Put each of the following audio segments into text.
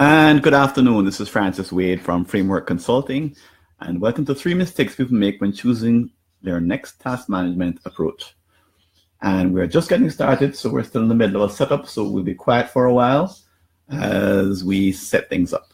And good afternoon. This is Francis Wade from Framework Consulting, and welcome to 3 Mistakes People Make When Choosing Their Next Task Management Approach. And we're just getting started, so we're still in the middle of a setup, so we'll be quiet for a while as we set things up.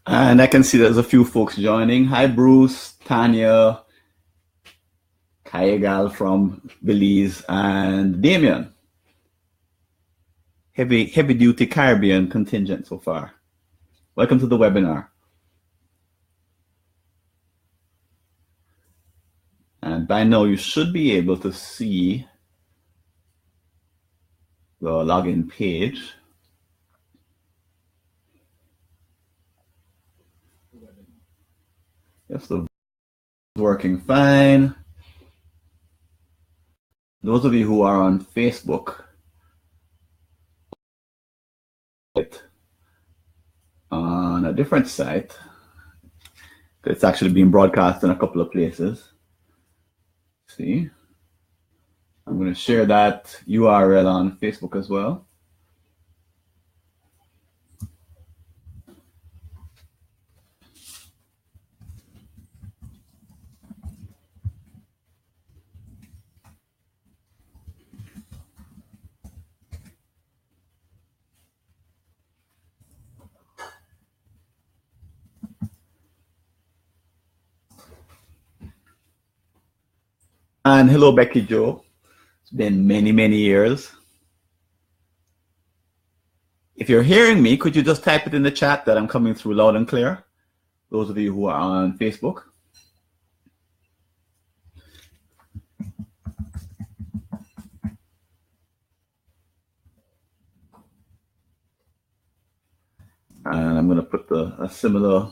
And I can see there's a few folks joining. Hi, Bruce, Tanya, Kayagal from Belize, and Damien. Heavy duty Caribbean contingent so far. Welcome to the webinar. And by now you should be able to see the login page. Yes, the working fine. Those of you who are on Facebook, on a different site, it's actually being broadcast in a couple of places. See, I'm going to share that URL on Facebook as well. And hello, Becky Joe. It's been many years. If you're hearing me, could you just type it in the chat that I'm coming through loud and clear? Those of you who are on Facebook. And I'm going to put a similar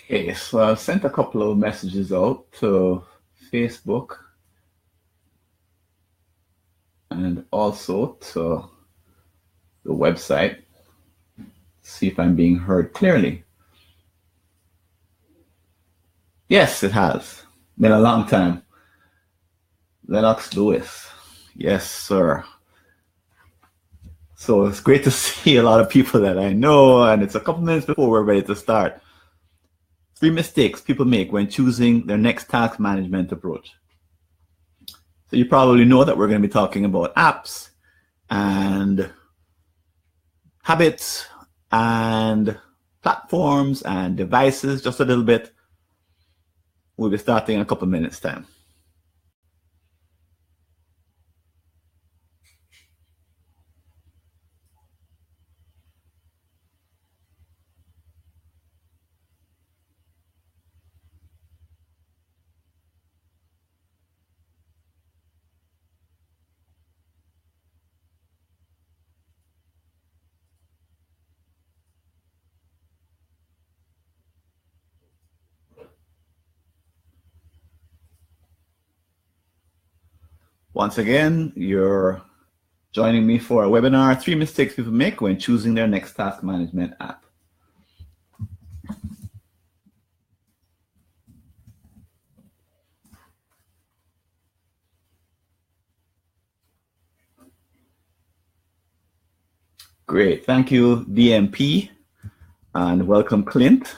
Okay, so I've sent a couple of messages out to Facebook and also to the website. See if I'm being heard clearly. Yes, it has. Been a long time. Lennox Lewis. Yes, sir. So it's great to see a lot of people that I know, and it's a couple minutes before we're ready to start. 3 mistakes people make when choosing their next task management approach. So you probably know that we're going to be talking about apps and habits and platforms and devices just a little bit. We'll be starting in a couple of minutes' time. Once again, you're joining me for a webinar, 3 mistakes people make when choosing their next task management app. Great, thank you, DMP, and welcome, Clint.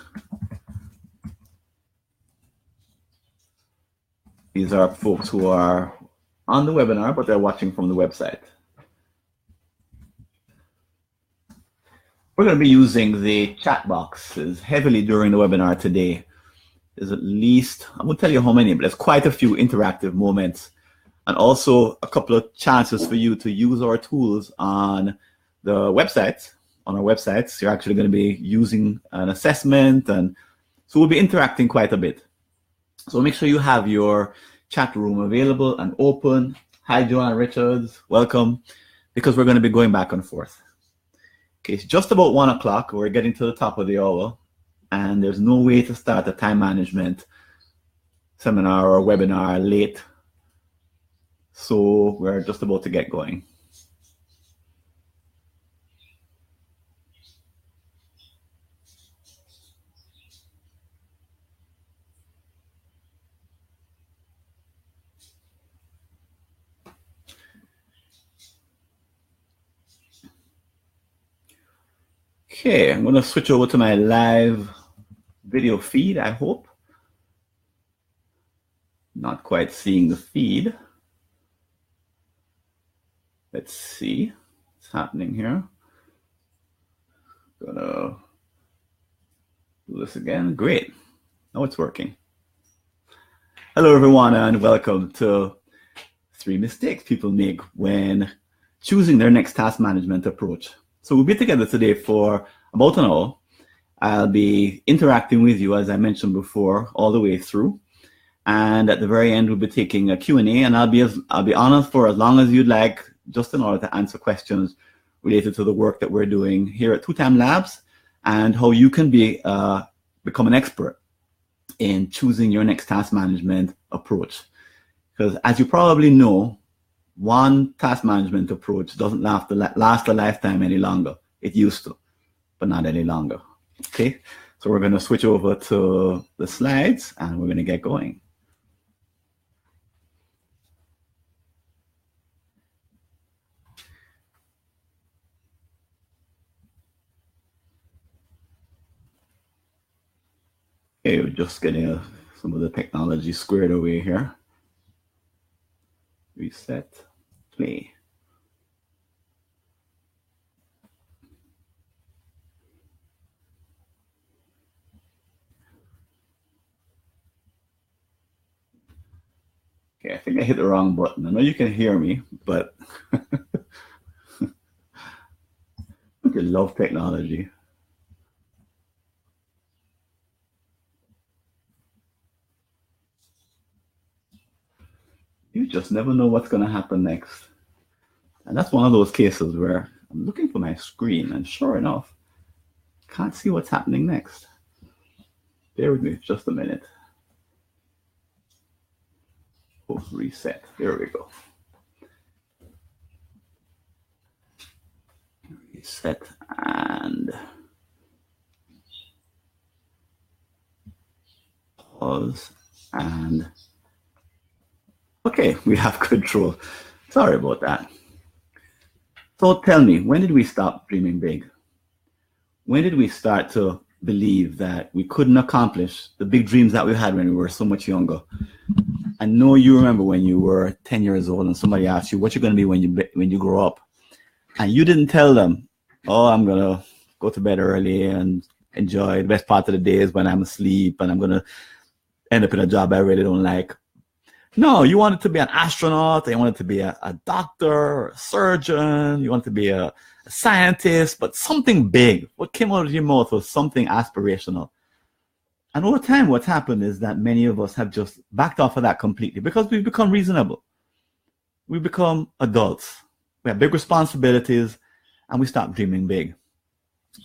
These are folks who are on the webinar, but they're watching from the website. We're going to be using the chat boxes heavily during the webinar today. There's at least, I won't tell you how many, but there's quite a few interactive moments and also a couple of chances for you to use our tools on the website. On our websites, you're actually going to be using an assessment, and so we'll be interacting quite a bit. So make sure you have your chat room available and open. Hi, Joanna Richards, welcome, because we're going to be going back and forth. Okay, it's just about 1 o'clock. We're getting to the top of the hour, and there's no way to start a time management seminar or webinar late. So we're just about to get going. Okay, I'm going to switch over to my live video feed, I hope. Not quite seeing the feed. Let's see what's happening here. Gonna do this again. Great. Now it's working. Hello, everyone, and welcome to 3 mistakes people make when choosing their next task management approach. So we'll be together today for about an hour. I'll be interacting with you, as I mentioned before, all the way through. And at the very end, we'll be taking a Q&A, and I'll be honest for as long as you'd like, just in order to answer questions related to the work that we're doing here at 2Time Labs and how you can become an expert in choosing your next task management approach. Because as you probably know, one task management approach doesn't last a lifetime any longer. It used to, but not any longer. Okay, so we're going to switch over to the slides and we're going to get going. Okay, we're just getting some of the technology squared away here. Reset, play. Okay, I think I hit the wrong button. I know you can hear me, but I love technology. You just never know what's going to happen next. And that's one of those cases where I'm looking for my screen, and sure enough, can't see what's happening next. Bear with me just a minute. Oh, reset. There we go. Reset and pause and okay, we have control. Sorry about that. So tell me, when did we stop dreaming big? When did we start to believe that we couldn't accomplish the big dreams that we had when we were so much younger. I know you remember when you were 10 years old and somebody asked you what you're going to be when you grow up, and you didn't tell them, oh, I'm going to go to bed early and enjoy the best part of the day is when I'm asleep, and I'm going to end up in a job I really don't like. No, you wanted to be an astronaut, you wanted to be a doctor or a surgeon, you wanted to be a scientist, but something big. What came out of your mouth was something aspirational. And over time, what's happened is that many of us have just backed off of that completely because we've become reasonable. We've become adults. We have big responsibilities, and we stop dreaming big.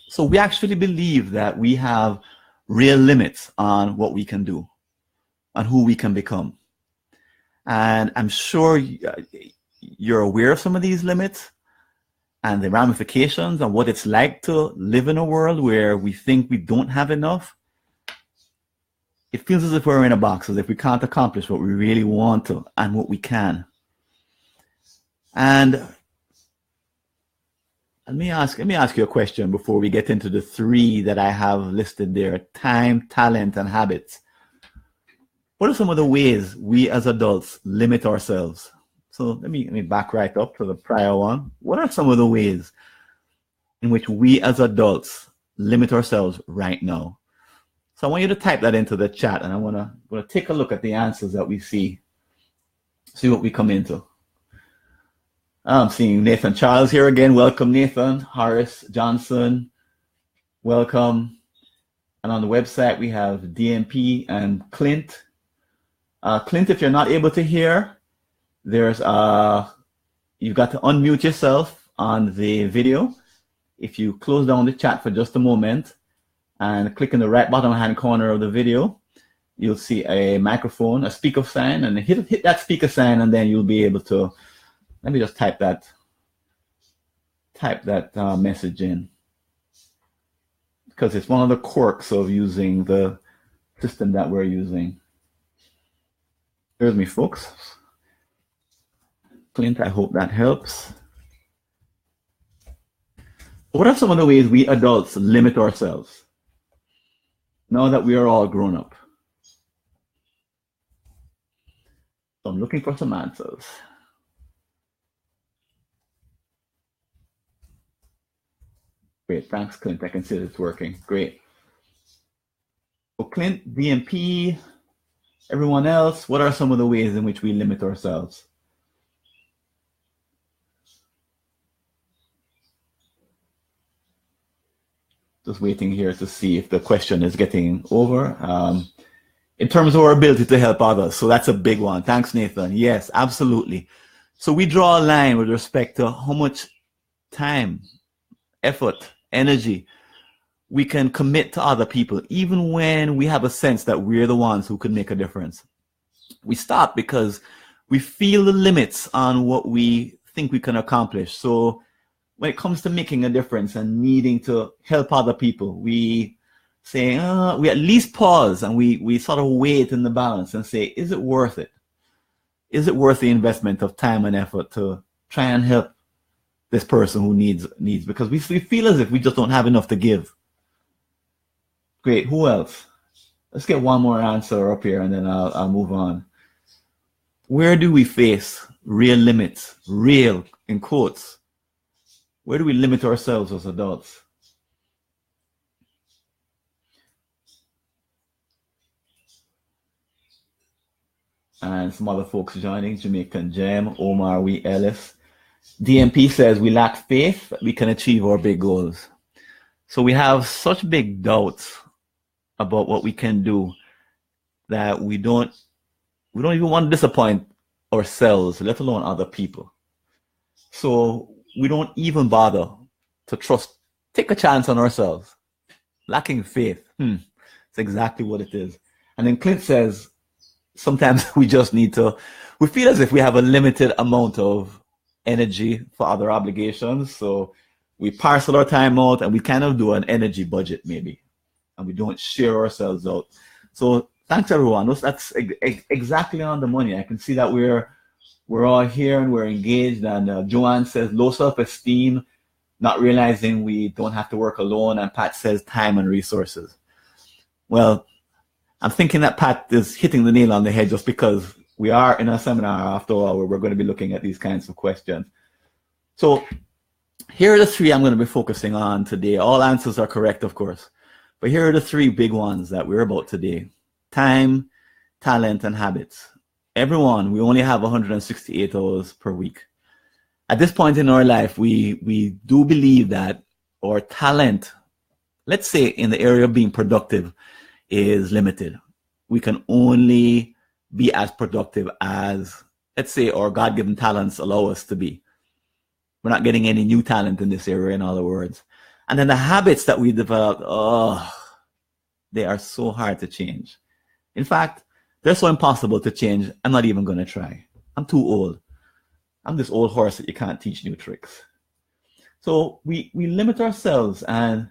So we actually believe that we have real limits on what we can do and who we can become. And I'm sure you're aware of some of these limits and the ramifications and what it's like to live in a world where we think we don't have enough. It feels as if we're in a box, as if we can't accomplish what we really want to and what we can. And let me ask you a question before we get into the three that I have listed there: time, talent, and habits. What are some of the ways we as adults limit ourselves? So let me back right up to the prior one. What are some of the ways in which we as adults limit ourselves right now? So I want you to type that into the chat, and I want to take a look at the answers that we see what we come into. I'm seeing Nathan Charles here again. Welcome, Nathan. Horace Johnson, welcome. And on the website, we have DMP and Clint. Clint, if you're not able to hear, there's you've got to unmute yourself on the video. If you close down the chat for just a moment and click in the right bottom hand corner of the video, you'll see a microphone, a speaker sign, and hit that speaker sign, and then you'll be able to. Let me just type that message in, because it's one of the quirks of using the system that we're using. Here's me, folks. Clint, I hope that helps. What are some of the ways we adults limit ourselves now that we are all grown up? So I'm looking for some answers. Great, thanks, Clint. I can see that it's working. Great. So Clint, DMP, everyone else, what are some of the ways in which we limit ourselves? Just waiting here to see if the question is getting over. In terms of our ability to help others. So that's a big one. Thanks, Nathan. Yes, absolutely. So we draw a line with respect to how much time, effort, energy we can commit to other people, even when we have a sense that we're the ones who could make a difference. We stop because we feel the limits on what we think we can accomplish. So when it comes to making a difference and needing to help other people, we say, we at least pause and we sort of weigh it in the balance and say, is it worth it? Is it worth the investment of time and effort to try and help this person who needs? Because we feel as if we just don't have enough to give. Great, who else? Let's get one more answer up here and then I'll move on. Where do we face real limits, real in quotes? Where do we limit ourselves as adults? And some other folks joining, Jamaican Gem, Omar W. Ellis. DMP says we lack faith that we can achieve our big goals. So we have such big doubts about what we can do that we don't even want to disappoint ourselves, let alone other people. So we don't even bother to take a chance on ourselves. Lacking faith. It's exactly what it is. And then Clint says, sometimes we just we feel as if we have a limited amount of energy for other obligations. So we parcel our time out and we kind of do an energy budget maybe. And we don't share ourselves out. So thanks everyone. That's exactly on the money. I can see that we're all here and we're engaged. And Joanne says low self-esteem not realizing we don't have to work alone, and Pat says time and resources. Well, I'm thinking that Pat is hitting the nail on the head just because we are in a seminar after all where we're going to be looking at these kinds of questions. So here are the three I'm going to be focusing on today. All answers are correct, of course, but here are the three big ones that we're about today: time, talent, and habits. Everyone, we only have 168 hours per week. At this point in our life, we do believe that our talent, let's say in the area of being productive, is limited. We can only be as productive as, let's say, our God-given talents allow us to be. We're not getting any new talent in this area, in other words. And then the habits that we develop, they are so hard to change. In fact, they're so impossible to change, I'm not even going to try. I'm too old. I'm this old horse that you can't teach new tricks. So we limit ourselves and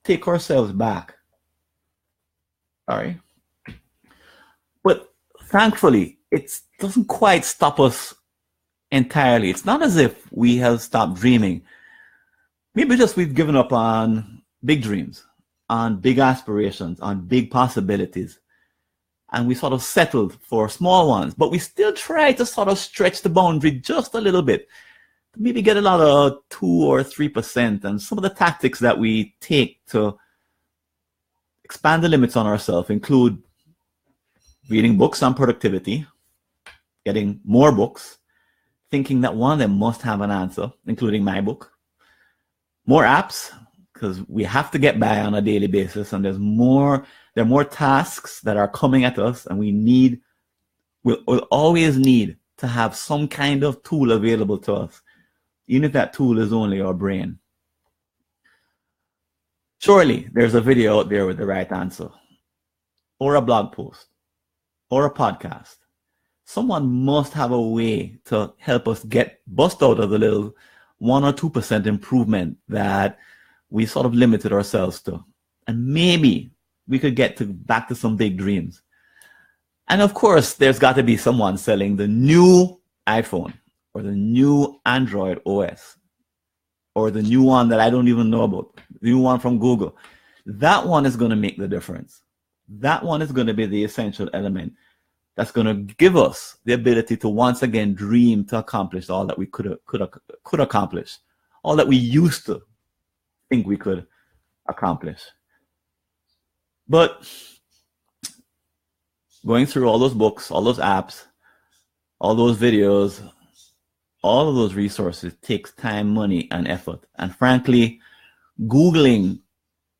take ourselves back. All right. But thankfully, it doesn't quite stop us entirely. It's not as if we have stopped dreaming. Maybe just we've given up on big dreams, on big aspirations, on big possibilities. And we sort of settled for small ones, but we still try to sort of stretch the boundary just a little bit. Maybe get a lot of 2 or 3%. And some of the tactics that we take to expand the limits on ourselves include reading books on productivity, getting more books, thinking that one of them must have an answer, including my book, more apps, because we have to get by on a daily basis, and there are more tasks that are coming at us, and we'll always need to have some kind of tool available to us, even if that tool is only our brain. Surely there's a video out there with the right answer, or a blog post, or a podcast. Someone must have a way to help us bust out of the little 1 or 2% improvement that we sort of limited ourselves to. And maybe we could get back to some big dreams. And of course, there's got to be someone selling the new iPhone or the new Android OS or the new one that I don't even know about, the new one from Google. That one is going to make the difference. That one is going to be the essential element that's going to give us the ability to once again dream to accomplish all that we could accomplish, all that we used to think we could accomplish. But going through all those books, all those apps, all those videos, all of those resources takes time, money, and effort. And frankly, Googling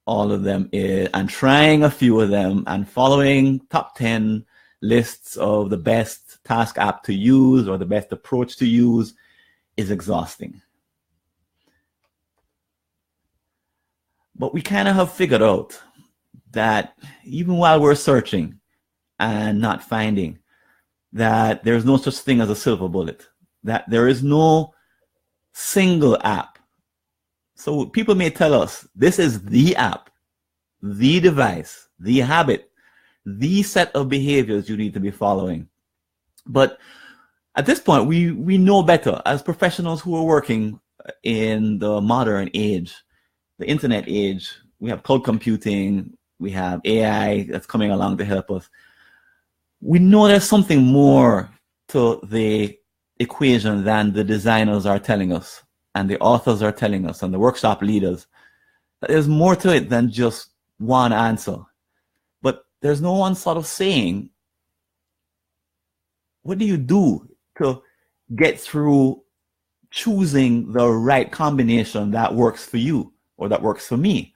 all of them and trying a few of them and following top 10 lists of the best task app to use or the best approach to use is exhausting. But we kind of have figured out that even while we're searching and not finding, that there's no such thing as a silver bullet, that there is no single app. So people may tell us this is the app, the device, the habit, the set of behaviors you need to be following. But at this point, we know better as professionals who are working in the modern age, the internet age. We have cloud computing, we have AI that's coming along to help us. We know there's something more to the equation than the designers are telling us and the authors are telling us and the workshop leaders. There's more to it than just one answer. But there's no one sort of saying, what do you do to get through choosing the right combination that works for you or that works for me?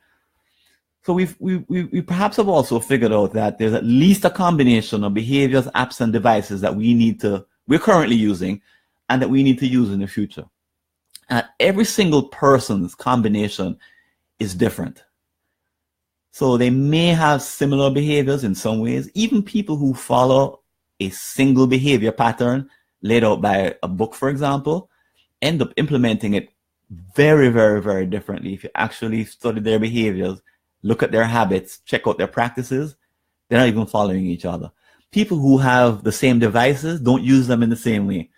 So we perhaps have also figured out that there's at least a combination of behaviors, apps, and devices that we're currently using and that we need to use in the future. And every single person's combination is different. So they may have similar behaviors in some ways. Even people who follow a single behavior pattern laid out by a book, for example, end up implementing it very, very, very differently. If you actually study their behaviors, look at their habits, check out their practices, they're not even following each other. People who have the same devices don't use them in the same way.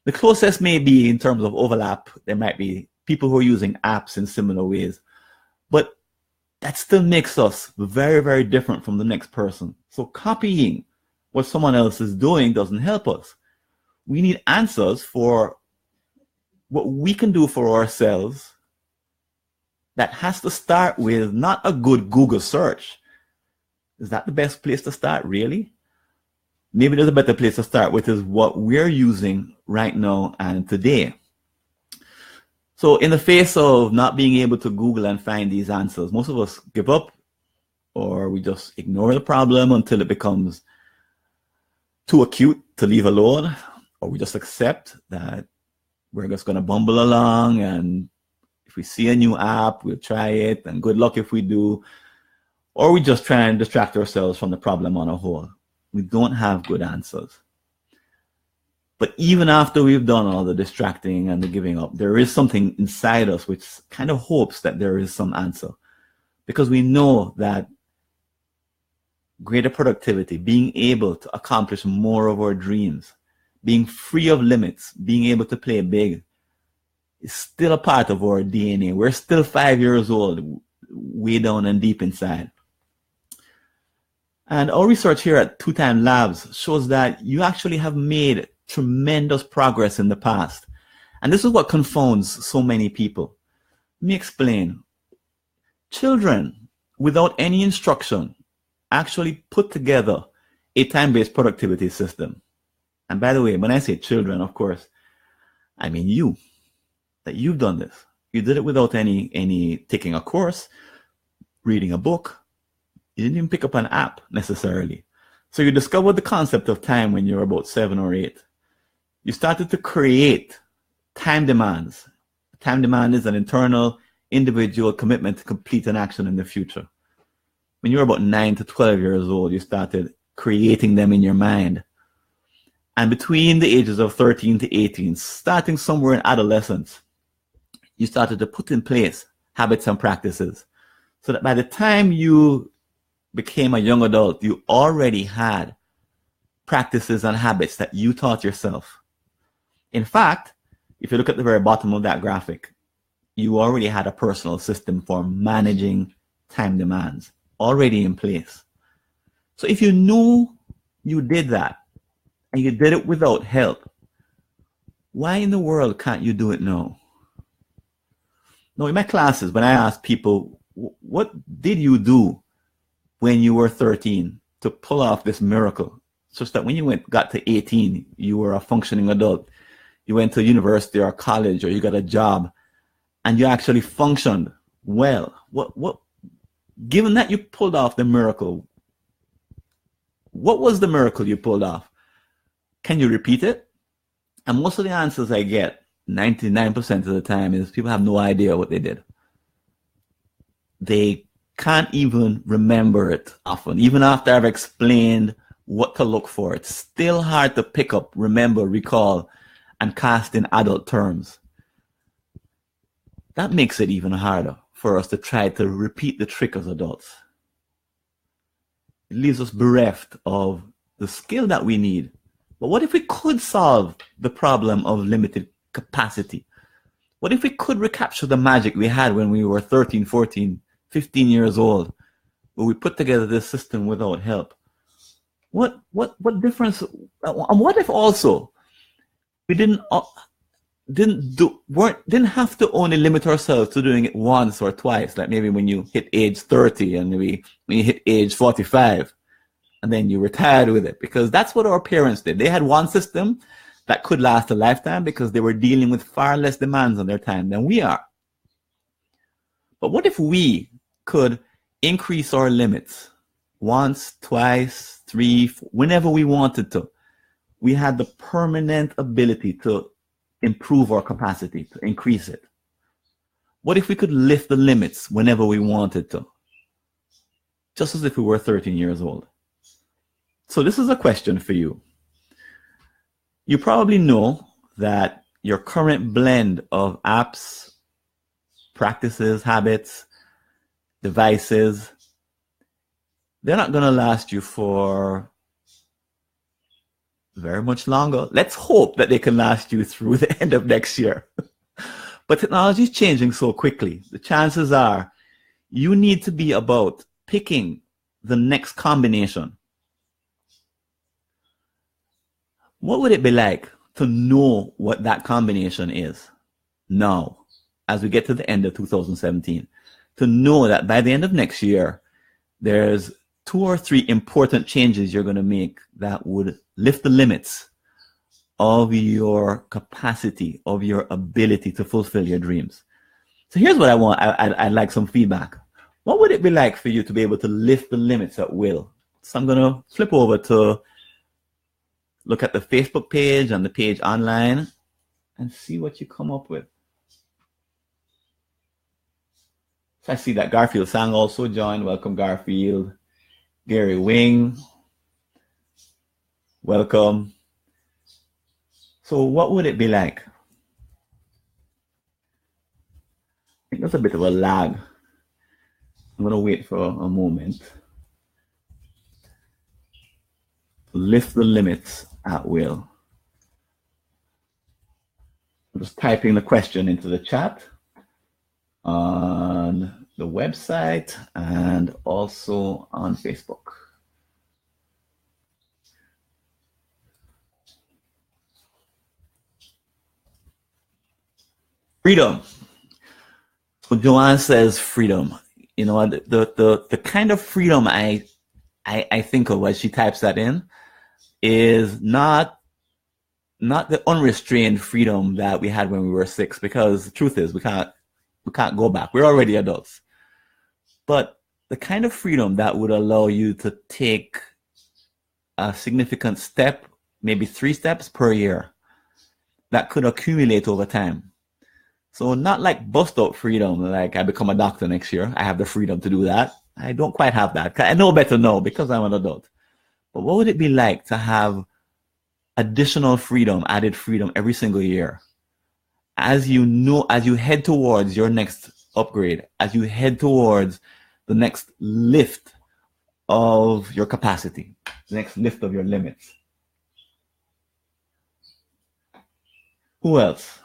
The closest may be in terms of overlap, there might be people who are using apps in similar ways. But that still makes us very, very different from the next person. So copying what someone else is doing doesn't help us. We need answers for what we can do for ourselves. That has to start with not a good Google search. Is that the best place to start, really? Maybe there's a better place to start with is what we're using right now and today. So in the face of not being able to Google and find these answers, most of us give up, or we just ignore the problem until it becomes too acute to leave alone, or we just accept that we're just going to bumble along, and if we see a new app, we'll try it, and good luck if we do. Or we just try and distract ourselves from the problem on a whole. We don't have good answers. But even after we've done all the distracting and the giving up, there is something inside us which kind of hopes that there is some answer. Because we know that greater productivity, being able to accomplish more of our dreams, being free of limits, being able to play big, is still a part of our DNA. We're still 5 years old, way down and deep inside. And our research here at Two Time Labs shows that you actually have made tremendous progress in the past. And this is what confounds so many people. Let me explain. Children, without any instruction, actually put together a time-based productivity system. And by the way, when I say children, of course, I mean you, that you've done this. You did it without any taking a course, reading a book. You didn't even pick up an app necessarily. So you discovered the concept of time when you were about 7 or 8. You started to create time demands. Time demand is an internal individual commitment to complete an action in the future. When you were about 9 to 12 years old, you started creating them in your mind. And between the ages of 13 to 18, starting somewhere in adolescence, you started to put in place habits and practices so that by the time you became a young adult, you already had practices and habits that you taught yourself. In fact, if you look at the very bottom of that graphic, you already had a personal system for managing time demands already in place. So if you knew you did that and you did it without help, why in the world can't you do it now? Now, in my classes, when I ask people, what did you do when you were 13 to pull off this miracle, such that when you got to 18, you were a functioning adult, you went to university or college, or you got a job, and you actually functioned well? Given that you pulled off the miracle, what was the miracle you pulled off? Can you repeat it? And most of the answers I get, 99% of the time, is people have no idea what they did. They can't even remember it often. Even after I've explained what to look for, it's still hard to pick up, remember, recall, and cast in adult terms. That makes it even harder for us to try to repeat the trick as adults. It leaves us bereft of the skill that we need. But what if we could solve the problem of limited capacity? What if we could recapture the magic we had when we were 13, 14, 15 years old, where we put together this system without help? What difference? And what if also we didn't have to only limit ourselves to doing it once or twice, like maybe when you hit age 30 and maybe when you hit age 45, and then you retired with it? Because that's what our parents did. They had one system that could last a lifetime because they were dealing with far less demands on their time than we are. But what if we could increase our limits once, twice, 3, 4, whenever we wanted to? We had the permanent ability to improve our capacity, to increase it. What if we could lift the limits whenever we wanted to? Just as if we were 13 years old. So this is a question for you. You probably know that your current blend of apps, practices, habits, devices, they're not going to last you for very much longer. Let's hope that they can last you through the end of next year. But technology is changing so quickly. The chances are you need to be about picking the next combination. What would it be like to know what that combination is now, as we get to the end of 2017? To know that by the end of next year, there's 2 or 3 important changes you're going to make that would lift the limits of your capacity, of your ability to fulfill your dreams. So here's what I want. I'd like some feedback. What would it be like for you to be able to lift the limits at will? So I'm going to flip over to look at the Facebook page and the page online and see what you come up with. So I see that Garfield Sang also joined. Welcome, Garfield. Gary Wing, welcome. So what would it be like? I think there's a bit of a lag. I'm going to wait for a moment. Lift the limits at will. I'm just typing the question into the chat on the website and also on Facebook. Freedom. So Joanne says freedom. You know, the kind of freedom I think of as she types that in is not the unrestrained freedom that we had when we were 6, because the truth is we can't go back. We're already adults. But the kind of freedom that would allow you to take a significant step, maybe 3 steps per year, that could accumulate over time. So not like bust out freedom, like I become a doctor next year, I have the freedom to do that. I don't quite have that. I know better now because I'm an adult. But what would it be like to have additional freedom, added freedom every single year? As you know, as you head towards your next upgrade, as you head towards the next lift of your capacity, the next lift of your limits. Who else?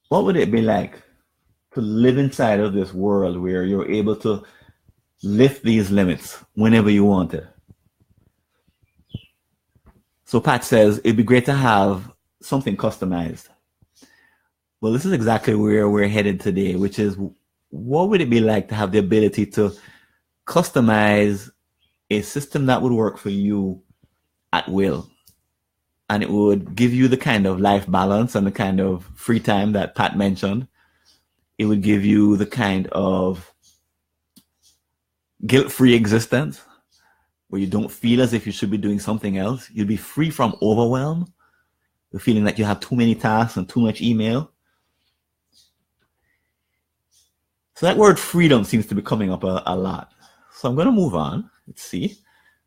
What would it be like to live inside of this world where you're able to lift these limits whenever you want it? So Pat says, it'd be great to have something customized. Well, this is exactly where we're headed today, which is what would it be like to have the ability to customize a system that would work for you at will? And it would give you the kind of life balance and the kind of free time that Pat mentioned. It would give you the kind of guilt-free existence where you don't feel as if you should be doing something else. You'd be free from overwhelm, the feeling that you have too many tasks and too much email. So that word freedom seems to be coming up a lot. So I'm going to move on. Let's see.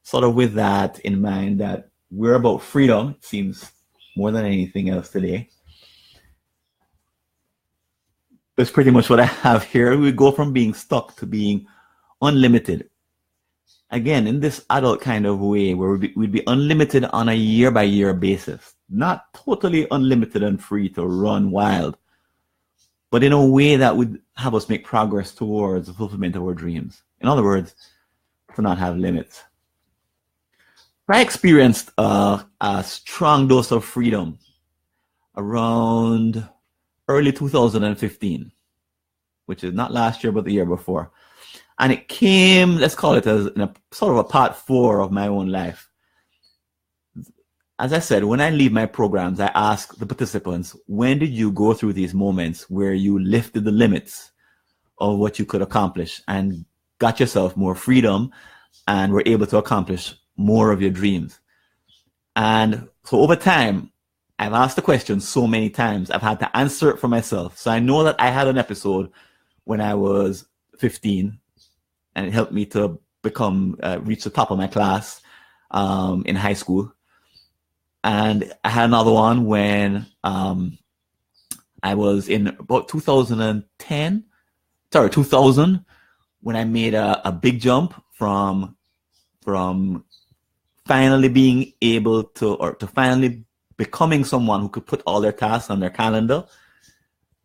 Sort of with that in mind, that we're about freedom, it seems, more than anything else today. That's pretty much what I have here. We go from being stuck to being unlimited. Again, in this adult kind of way, where we'd be unlimited on a year-by-year basis. Not totally unlimited and free to run wild, but in a way that would have us make progress towards the fulfillment of our dreams. In other words, to not have limits. I experienced a strong dose of freedom around early 2015, which is not last year, but the year before. And it came, let's call it as sort of a part 4 of my own life. As I said, when I leave my programs, I ask the participants, when did you go through these moments where you lifted the limits of what you could accomplish and got yourself more freedom and were able to accomplish more of your dreams? And so over time, I've asked the question so many times, I've had to answer it for myself. So I know that I had an episode when I was 15, and it helped me to reach the top of my class in high school. And I had another one when I was in about 2000, when I made a big jump from finally being able to, or to finally becoming someone who could put all their tasks on their calendar.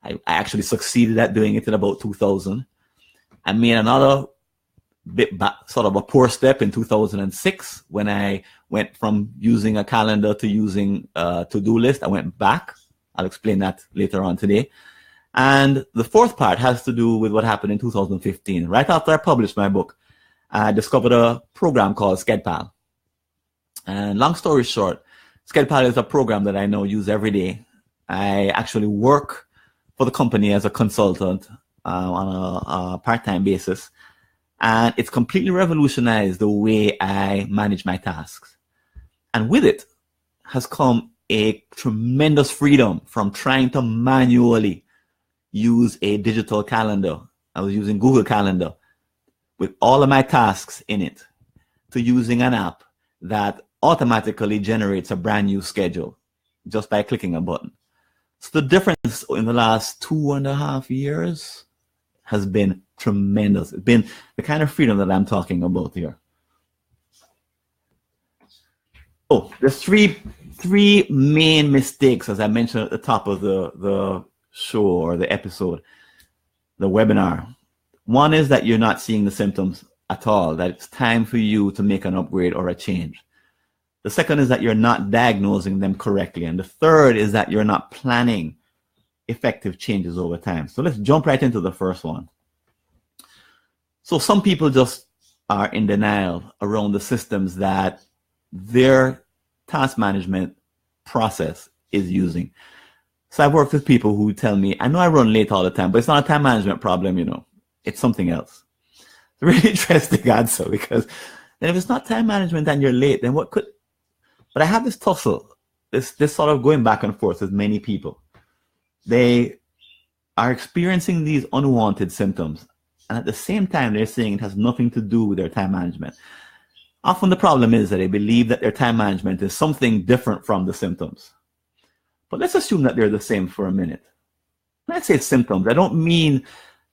I actually succeeded at doing it in about 2000. I made another bit back, sort of a poor step in 2006 when I went from using a calendar to using a to-do list. I went back. I'll explain that later on today. And the fourth part has to do with what happened in 2015. Right after I published my book, I discovered a program called SchedPal. And long story short, SchedPal is a program that I now use every day. I actually work for the company as a consultant on a part-time basis. And it's completely revolutionized the way I manage my tasks. And with it has come a tremendous freedom from trying to manually use a digital calendar. I was using Google Calendar with all of my tasks in it, to using an app that automatically generates a brand new schedule just by clicking a button. So the difference in the last 2.5 years has been tremendous. It's been the kind of freedom that I'm talking about here. Oh, there's three main mistakes, as I mentioned at the top of the show or the episode, the webinar. One is that you're not seeing the symptoms at all, that it's time for you to make an upgrade or a change. The second is that you're not diagnosing them correctly. And the third is that you're not planning effective changes over time. So let's jump right into the first one. So some people just are in denial around the systems that their task management process is using. So I've worked with people who tell me, I know I run late all the time, but it's not a time management problem, you know, it's something else. It's a really interesting answer, because then if it's not time management and you're late, then what could? But I have this tussle, this sort of going back and forth with many people. They are experiencing these unwanted symptoms, and at the same time, they're saying it has nothing to do with their time management. Often the problem is that they believe that their time management is something different from the symptoms. But let's assume that they're the same for a minute. When I say symptoms, I don't mean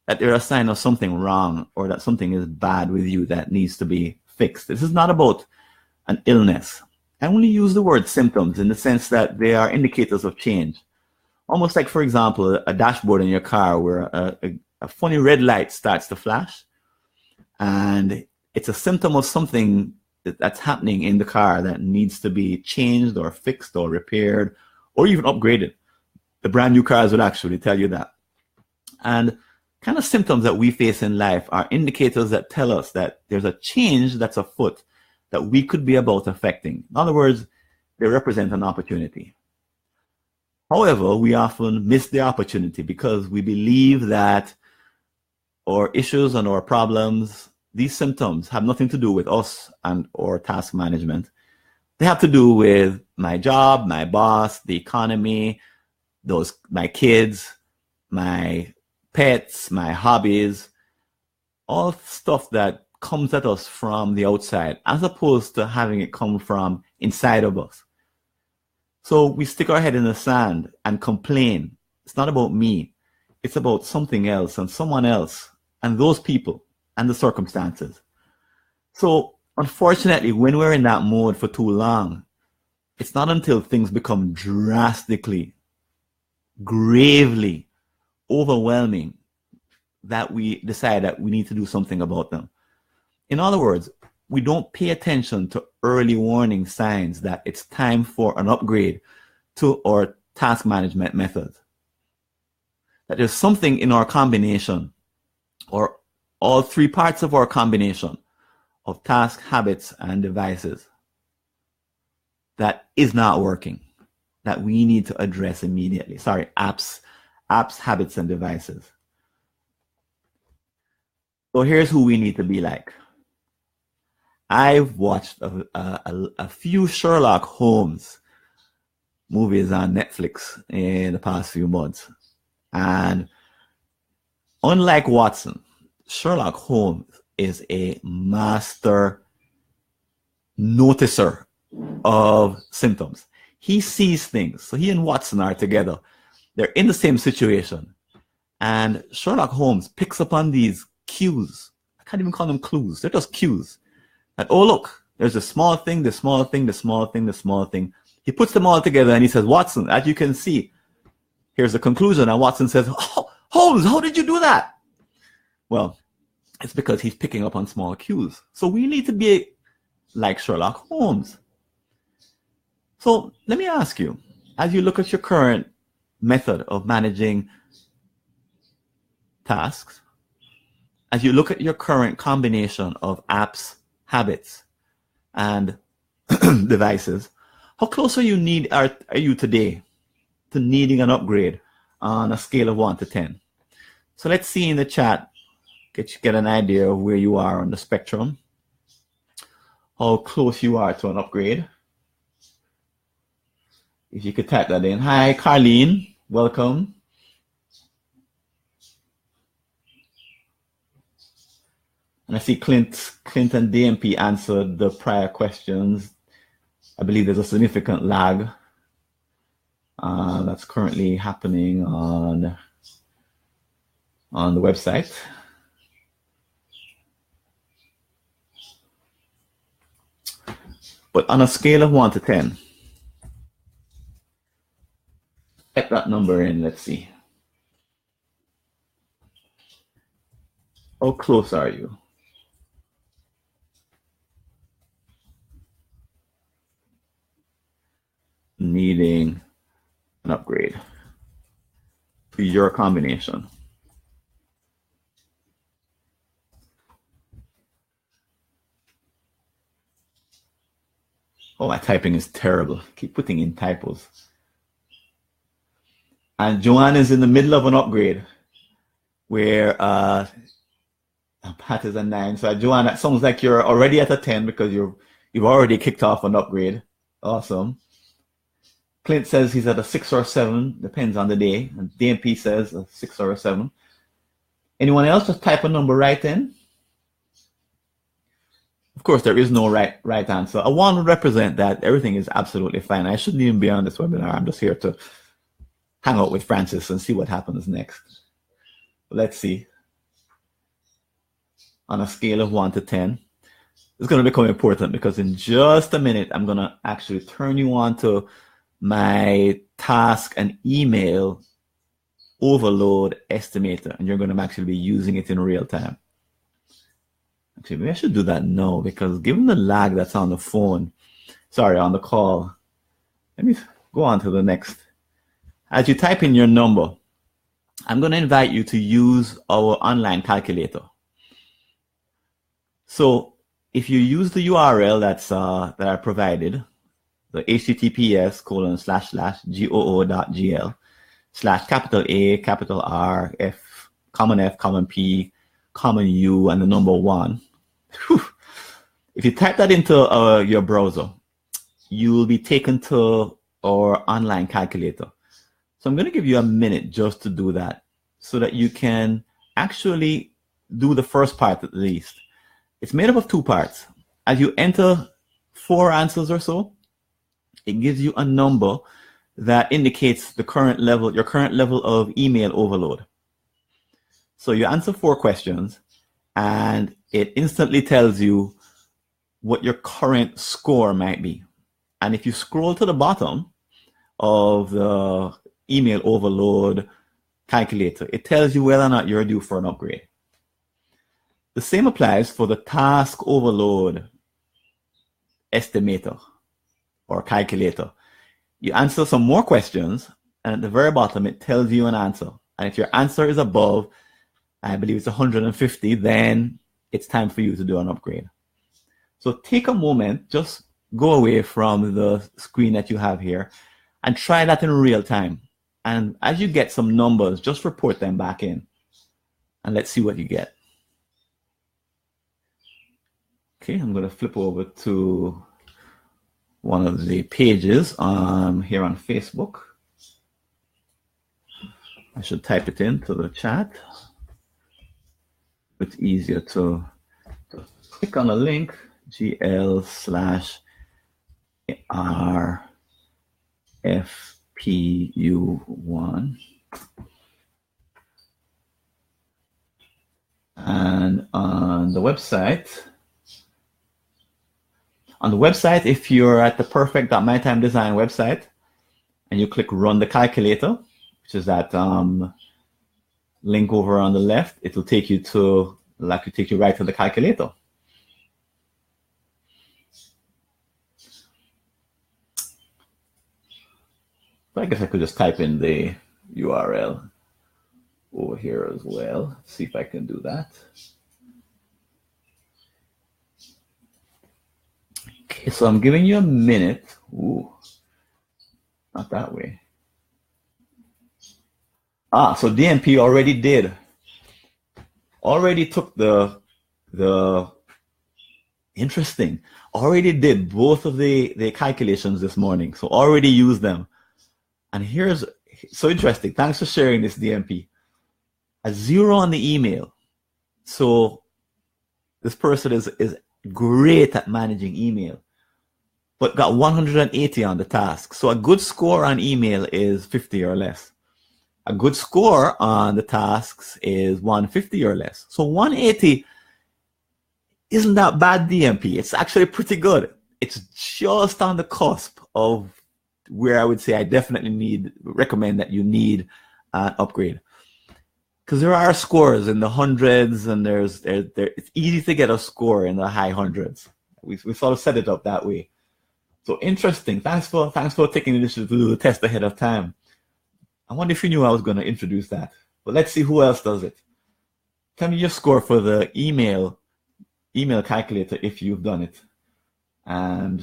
that they're a sign of something wrong or that something is bad with you that needs to be fixed. This is not about an illness. I only use the word symptoms in the sense that they are indicators of change. Almost like, for example, a dashboard in your car where a funny red light starts to flash, and it's a symptom of something that's happening in the car that needs to be changed or fixed or repaired or even upgraded. The brand new cars will actually tell you that. And kind of symptoms that we face in life are indicators that tell us that there's a change that's afoot that we could be about affecting. In other words, they represent an opportunity. However, we often miss the opportunity because we believe that our issues and our problems, these symptoms, have nothing to do with us and or task management. They have to do with my job, my boss, the economy, my kids, my pets, my hobbies, all stuff that comes at us from the outside, as opposed to having it come from inside of us. So we stick our head in the sand and complain. It's not about me. It's about something else and someone else and those people and the circumstances. So unfortunately, when we're in that mode for too long, it's not until things become drastically, gravely overwhelming that we decide that we need to do something about them. In other words, we don't pay attention to early warning signs that it's time for an upgrade to our task management method. That there's something in our combination, or all three parts of our combination of task, habits, and devices, that is not working, that we need to address immediately. Sorry, apps, habits, and devices. So here's who we need to be like. I've watched a few Sherlock Holmes movies on Netflix in the past few months. And unlike Watson, Sherlock Holmes is a master noticer of symptoms. He sees things. So he and Watson are together. They're in the same situation. And Sherlock Holmes picks up on these cues can't even call them clues. They're just cues. That, oh, look, there's a small thing, the small thing, the small thing, the small thing. He puts them all together and he says, Watson, as you can see, here's the conclusion. And Watson says, oh, Holmes, how did you do that? Well, it's because he's picking up on small cues. So we need to be like Sherlock Holmes. So let me ask you, as you look at your current method of managing tasks, as you look at your current combination of apps, habits, and devices, how close are you today to needing an upgrade on a scale of 1 to 10? So let's see in the chat, get an idea of where you are on the spectrum, how close you are to an upgrade. If you could type that in. Hi, Carlene, welcome. And I see Clint and DMP answered the prior questions. I believe there's a significant lag that's currently happening on the website. But on a scale of 1 to 10, type that number in, let's see. How close are you? Needing an upgrade to your combination. Oh, my typing is terrible. Keep putting in typos. And Joanne is in the middle of an upgrade where Pat is a 9. So Joanne, that sounds like you're already at a 10 because you've already kicked off an upgrade. Awesome. Clint says he's at a 6 or 7, depends on the day. And DMP says a 6 or a 7. Anyone else? Just type a number right in. Of course, there is no right answer. A 1 would represent that everything is absolutely fine. I shouldn't even be on this webinar. I'm just here to hang out with Francis and see what happens next. Let's see. On a scale of 1 to 10, it's going to become important because in just a minute, I'm going to actually turn you on to my task and email overload estimator, and you're going to actually be using it in real time. Actually, maybe I should do that now because given the lag that's on the phone, on the call, let me go on to the next. As you type in your number, I'm going to invite you to use our online calculator. So if you use the URL that I provided, the https://goo.gl/capital A, capital R, F, common P, common U, and the number 1. Whew. If you type that into your browser, you will be taken to our online calculator. So I'm going to give you a minute just to do that so that you can actually do the first part at least. It's made up of 2 parts. As you enter 4 answers or so, it gives you a number that indicates your current level of email overload. So you answer 4 questions and it instantly tells you what your current score might be. And if you scroll to the bottom of the email overload calculator, it tells you whether or not you're due for an upgrade. The same applies for the task overload estimator or calculator. You answer some more questions, and at the very bottom, it tells you an answer. And if your answer is above, I believe it's 150, then it's time for you to do an upgrade. So take a moment, just go away from the screen that you have here and try that in real time. And as you get some numbers, just report them back in and let's see what you get. Okay, I'm going to flip over to one of the pages here on Facebook. I should type it into the chat. It's easier to click on a link, GL/RFPU1. And on on the website. On the website, if you're at the perfect.mytimedesign website and you click Run the Calculator, which is that link over on the left, it will take you to, take you right to the calculator. But I guess I could just type in the URL over here as well. See if I can do that. Okay, so I'm giving you a minute. Ooh, not that way. So DMP already took the interesting, already did both of the calculations this morning. So already used them. And here's, so interesting. Thanks for sharing this, DMP. A 0 on the email. So this person is great at managing email, but got 180 on the task. So a good score on email is 50 or less. A good score on the tasks is 150 or less. So 180 isn't that bad, DMP. It's actually pretty good. It's just on the cusp of where I would say I definitely recommend that you need an upgrade. Because there are scores in the hundreds, and it's easy to get a score in the high hundreds. We sort of set it up that way. So interesting. Thanks for taking the initiative to do the test ahead of time. I wonder if you knew I was going to introduce that. But let's see who else does it. Tell me your score for the email calculator if you've done it. And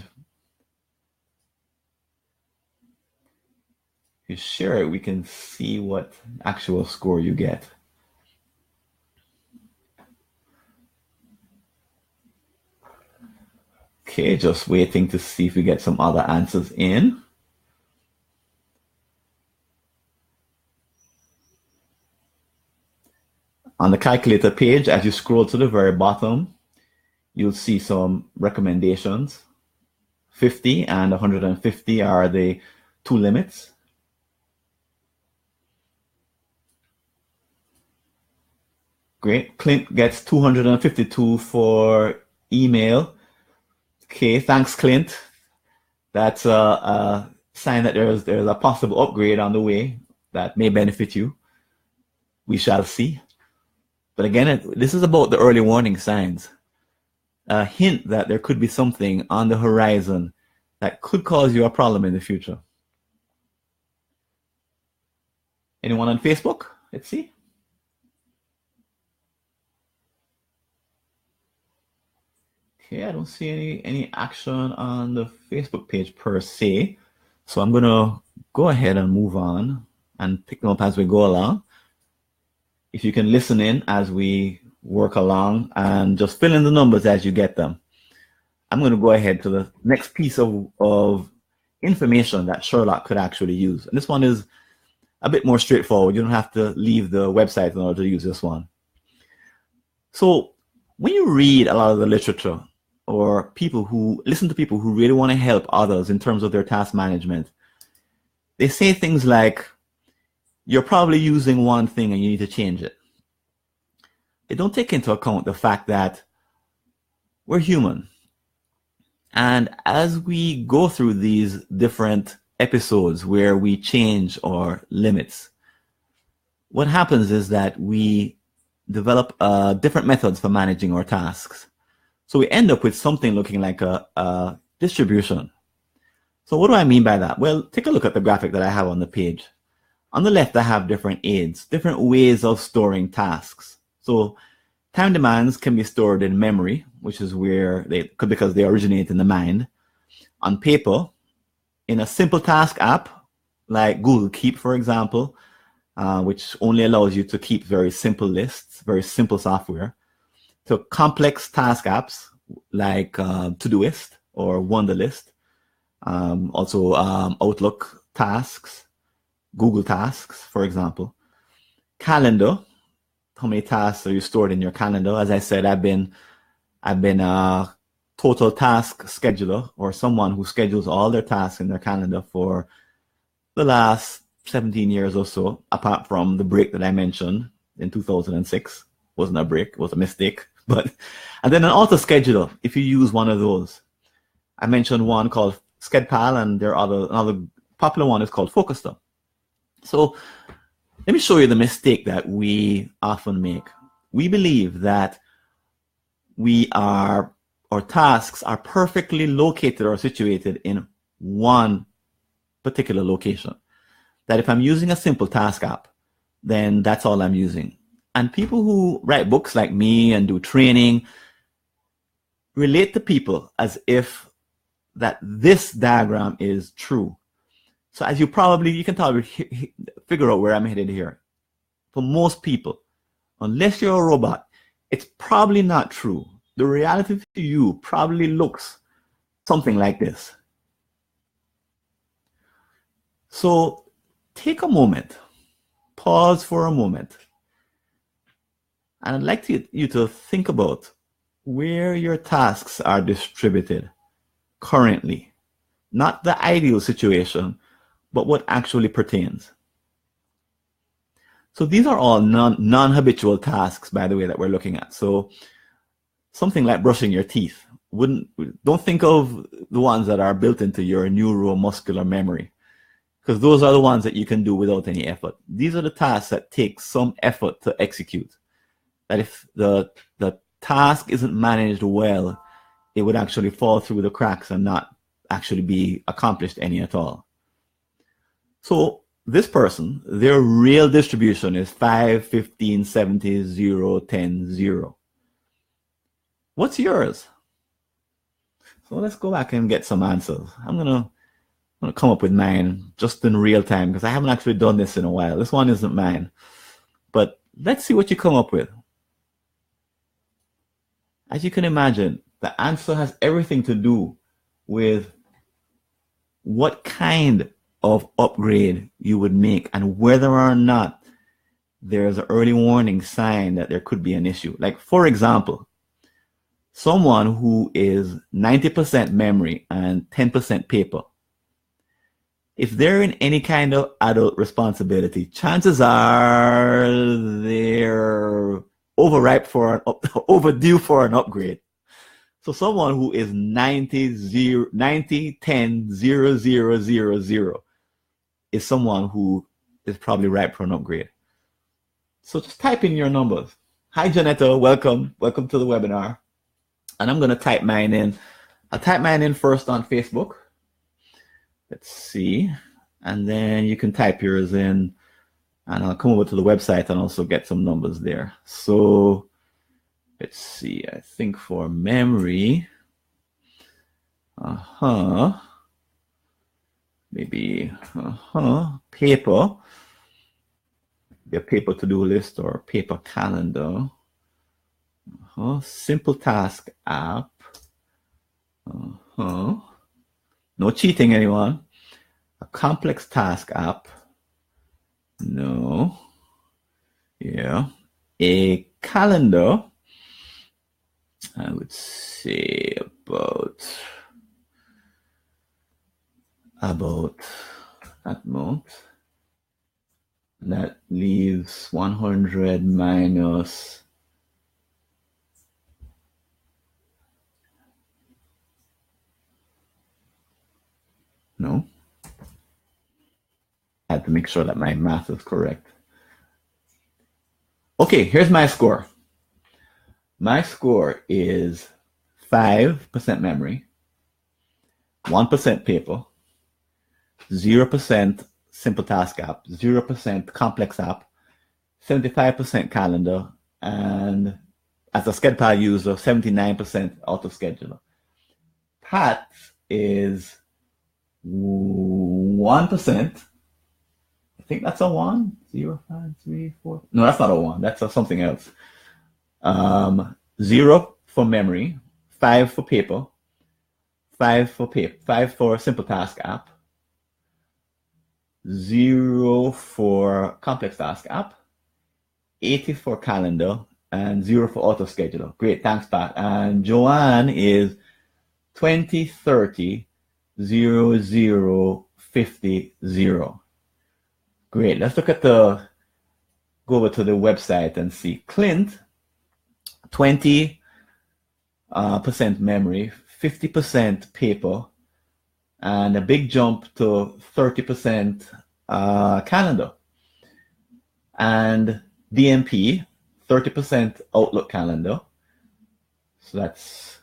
if you share it, we can see what actual score you get. Okay, just waiting to see if we get some other answers in. On the calculator page, as you scroll to the very bottom, you'll see some recommendations. 50 and 150 are the two limits. Great. Clint gets 252 for email. Okay, thanks, Clint. That's a sign that there's a possible upgrade on the way that may benefit you. We shall see. But again, this is about the early warning signs. A hint that there could be something on the horizon that could cause you a problem in the future. Anyone on Facebook? Let's see. Okay, I don't see any action on the Facebook page per se. So I'm going to go ahead and move on and pick them up as we go along. If you can listen in as we work along and just fill in the numbers as you get them. I'm going to go ahead to the next piece of information that Sherlock could actually use. And this one is a bit more straightforward. You don't have to leave the website in order to use this one. So when you read a lot of the literature, or listen to people who really want to help others in terms of their task management, they say things like, you're probably using one thing and you need to change it. They don't take into account the fact that we're human. And as we go through these different episodes where we change our limits, what happens is that we develop different methods for managing our tasks. So we end up with something looking like a distribution. So what do I mean by that? Well, take a look at the graphic that I have on the page. On the left, I have different aids, different ways of storing tasks. So time demands can be stored in memory, which is where because they originate in the mind. On paper, in a simple task app, like Google Keep, for example, which only allows you to keep very simple lists, very simple software, to complex task apps like Todoist or Wunderlist, also Outlook tasks, Google Tasks, for example. Calendar, how many tasks are you stored in your calendar? As I said, I've been a total task scheduler, or someone who schedules all their tasks in their calendar for the last 17 years or so, apart from the break that I mentioned in 2006. Wasn't a break, it was a mistake. And then an auto scheduler, if you use one of those. I mentioned one called SchedPal, and there are another popular one is called Focuster. So let me show you the mistake that we often make. We believe that our tasks are perfectly located or situated in one particular location. That if I'm using a simple task app, then that's all I'm using. And people who write books like me and do training relate to people as if that this diagram is true. So as you can probably figure out where I'm headed here. For most people, unless you're a robot, it's probably not true. The reality to you probably looks something like this. So take a moment, pause for a moment, and I'd like you to think about where your tasks are distributed currently. Not the ideal situation, but what actually pertains. So these are all non-habitual tasks, by the way, that we're looking at. So something like brushing your teeth. Don't think of the ones that are built into your neuromuscular memory, because those are the ones that you can do without any effort. These are the tasks that take some effort to execute. That if the task isn't managed well, it would actually fall through the cracks and not actually be accomplished any at all. So this person, their real distribution is 5, 15, 70, 0, 10, 0. What's yours? So let's go back and get some answers. I'm gonna come up with mine just in real time, because I haven't actually done this in a while. This one isn't mine, but let's see what you come up with. As you can imagine, the answer has everything to do with what kind of upgrade you would make and whether or not there's an early warning sign that there could be an issue. Like, for example, someone who is 90% memory and 10% paper, if they're in any kind of adult responsibility, chances are they're overdue for an upgrade. So someone who is 90, 10, 0, 0, 0, 0 is someone who is probably ripe for an upgrade. So just type in your numbers. Hi, Janetta. Welcome to the webinar. And I'm going to type mine in. I'll type mine in first on Facebook. Let's see. And then you can type yours in, and I'll come over to the website and also get some numbers there. So let's see. I think for memory, maybe paper, a paper to-do list or paper calendar, simple task app, no cheating, anyone. A complex task app, no. Yeah. A calendar, I would say about that amount. That leaves 100 minus no. I had to make sure that my math is correct. Okay, here's my score. My score is 5% memory, 1% paper, 0% simple task app, 0% complex app, 75% calendar, and as a SchedPal user, 79% auto scheduler. Pat is 1%. I think that's a 1. 0, 5, 3, 4. No, that's not a 1. That's something else. 0 for memory, 5 for paper, 5 for simple task app, 0 for complex task app, 80 for calendar, and 0 for auto scheduler. Great, thanks, Pat. And Joanne is 20, 30, 0, 0, 50, 0. Great. Let's look at go over to the website and see. Clint, 20, percent memory, 50% paper, and a big jump to 30% calendar. And DMP, 30% Outlook calendar. So that's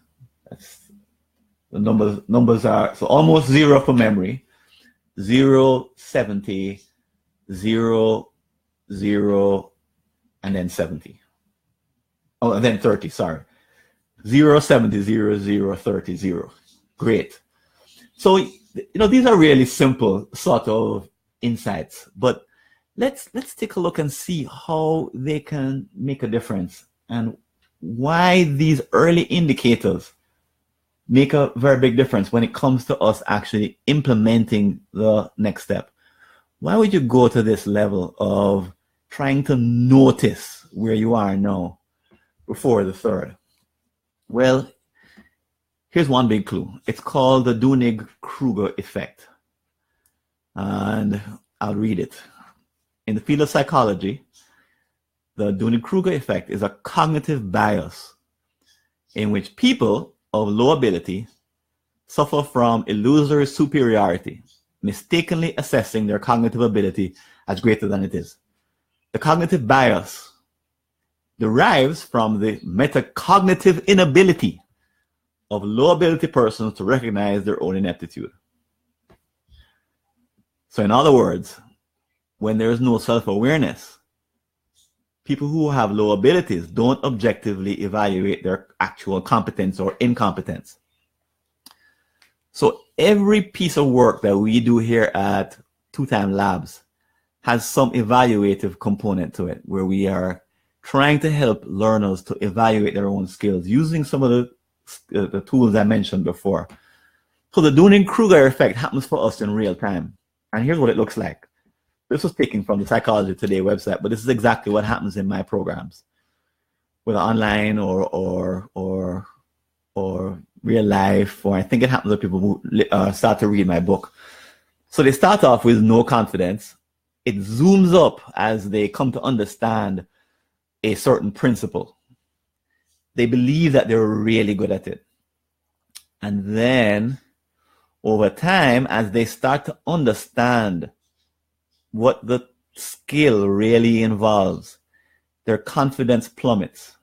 the numbers are so almost zero for memory. 0, 70, 0, 0, and then 70. Oh, and then 30, sorry. 0, 70, 0, 0, 30, 0. Great. So, these are really simple sort of insights, but let's take a look and see how they can make a difference and why these early indicators make a very big difference when it comes to us actually implementing the next step. Why would you go to this level of trying to notice where you are now before the third? Well, here's one big clue. It's called the Dunning-Kruger effect. And I'll read it. In the field of psychology, the Dunning-Kruger effect is a cognitive bias in which people of low ability suffer from illusory superiority, mistakenly assessing their cognitive ability as greater than it is. The cognitive bias derives from the metacognitive inability of low ability persons to recognize their own ineptitude. So in other words, when there is no self-awareness, people who have low abilities don't objectively evaluate their actual competence or incompetence. So every piece of work that we do here at Two Time Labs has some evaluative component to it, where we are trying to help learners to evaluate their own skills using some of the tools I mentioned before. So the Dunning-Kruger effect happens for us in real time. And here's what it looks like. This was taken from the Psychology Today website, but this is exactly what happens in my programs, whether online or real life, or I think it happens to people who start to read my book. So they start off with no confidence. It zooms up as they come to understand a certain principle. They believe that they're really good at it. And then over time, as they start to understand what the skill really involves, their confidence plummets.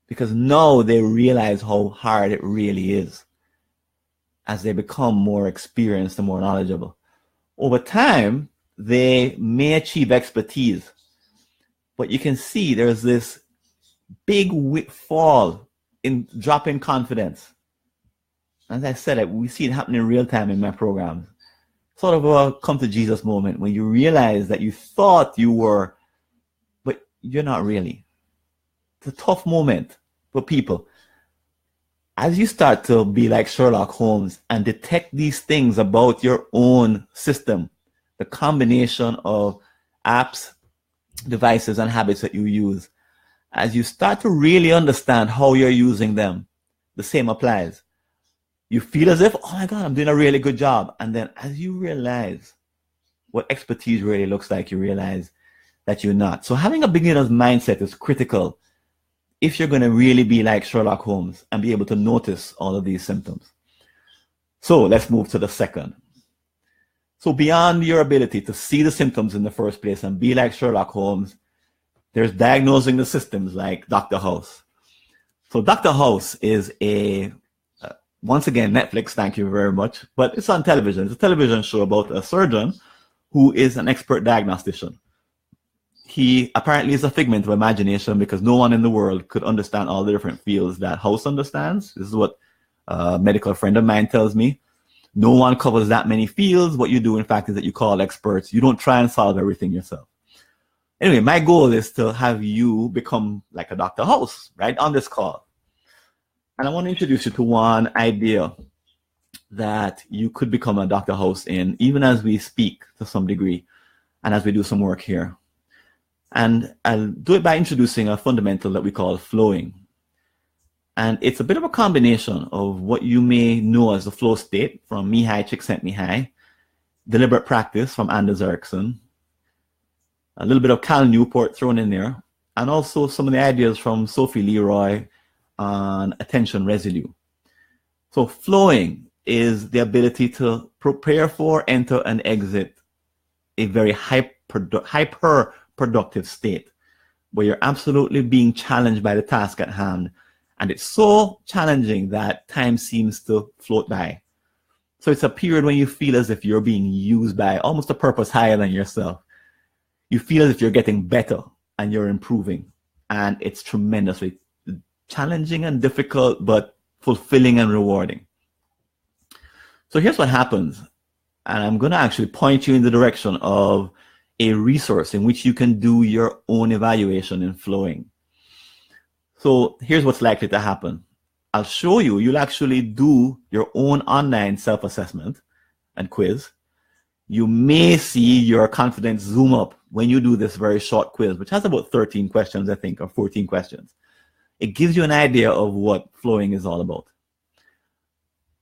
Because now they realize how hard it really is as they become more experienced and more knowledgeable. Over time, they may achieve expertise, but you can see there's this big fall in drop in confidence. As I said, we see it happening in real time in my programs. Sort of a come to Jesus moment when you realize that you thought you were, but you're not really. It's a tough moment for people. As you start to be like Sherlock Holmes and detect these things about your own system, the combination of apps, devices, and habits that you use, as you start to really understand how you're using them, the same applies. You feel as if, oh my God, I'm doing a really good job. And then as you realize what expertise really looks like, you realize that you're not. So having a beginner's mindset is critical if you're going to really be like Sherlock Holmes and be able to notice all of these symptoms. So let's move to the second. So beyond your ability to see the symptoms in the first place and be like Sherlock Holmes, there's diagnosing the systems like Dr. House. So Dr. House is once again, Netflix, thank you very much, but it's on television. It's a television show about a surgeon who is an expert diagnostician. He apparently is a figment of imagination because no one in the world could understand all the different fields that House understands. This is what a medical friend of mine tells me. No one covers that many fields. What you do, in fact, is that you call experts. You don't try and solve everything yourself. Anyway, my goal is to have you become like a Dr. House, right, on this call. And I want to introduce you to one idea that you could become a Dr. House in, even as we speak to some degree and as we do some work here. And I'll do it by introducing a fundamental that we call flowing. And it's a bit of a combination of what you may know as the flow state from Mihaly Csikszentmihalyi, deliberate practice from Anders Ericsson, a little bit of Cal Newport thrown in there, and also some of the ideas from Sophie Leroy on attention residue. So flowing is the ability to prepare for, enter, and exit a very hyper productive state where you're absolutely being challenged by the task at hand. And it's so challenging that time seems to float by. So it's a period when you feel as if you're being used by almost a purpose higher than yourself. You feel as if you're getting better and you're improving. And it's tremendously challenging and difficult, but fulfilling and rewarding. So here's what happens. And I'm going to actually point you in the direction of a resource in which you can do your own evaluation in flowing. So here's what's likely to happen. I'll show you, you'll actually do your own online self-assessment and quiz. You may see your confidence zoom up when you do this very short quiz, which has about 13 questions, I think, or 14 questions. It gives you an idea of what flowing is all about.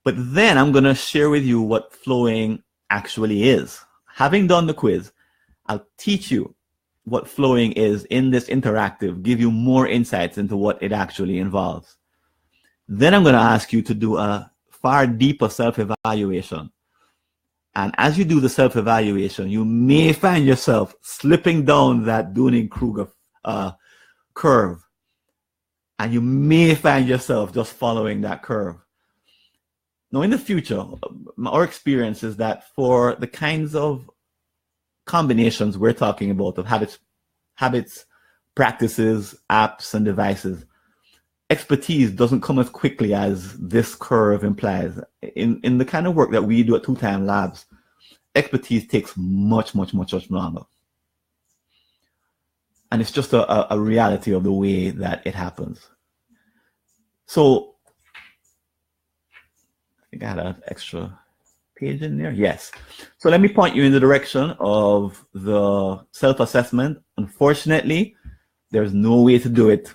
But then I'm going to share with you what flowing actually is. Having done the quiz, I'll teach you what flowing is in this interactive, give you more insights into what it actually involves. Then I'm going to ask you to do a far deeper self-evaluation. And as you do the self-evaluation, you may find yourself slipping down that Dunning-Kruger curve. And you may find yourself just following that curve. Now, in the future, our experience is that for the kinds of combinations we're talking about of habits, practices, apps, and devices, expertise doesn't come as quickly as this curve implies. In the kind of work that we do at 2Time Labs, expertise takes much longer. And it's just a reality of the way that it happens. So I think I had an extra page in there. Yes. So let me point you in the direction of the self-assessment. Unfortunately, there's no way to do it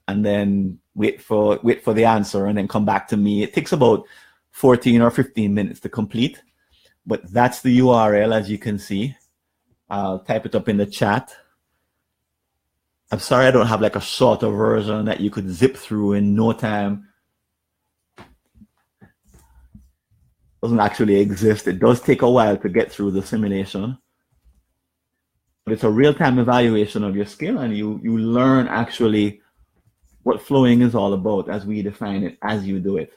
and then wait for the answer and then come back to me. It takes about 14 or 15 minutes to complete, but that's the URL, as you can see. I'll type it up in the chat. I'm sorry I don't have like a shorter version that you could zip through in no time. Doesn't actually exist. It does take a while to get through the simulation. But it's a real-time evaluation of your skill, and you learn actually what flowing is all about as we define it as you do it.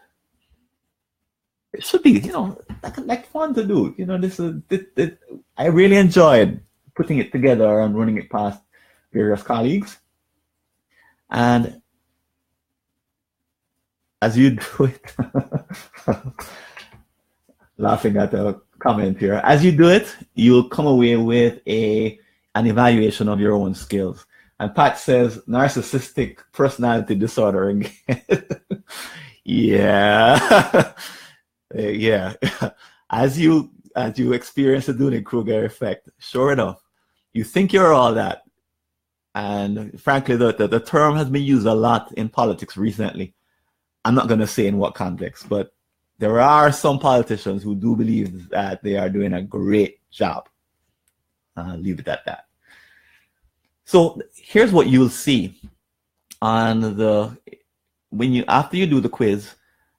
It should be, like fun to do. I really enjoyed putting it together and running it past various colleagues. And as you do it, laughing at a comment here, as you do it, you'll come away with an evaluation of your own skills. And Pat says, narcissistic personality disorder again. Yeah. Yeah. As you experience the Dunning-Kruger effect, sure enough, you think you're all that. And frankly, the term has been used a lot in politics recently. I'm not going to say in what context, but there are some politicians who do believe that they are doing a great job. I'll leave it at that. So here's what you'll see on after you do the quiz,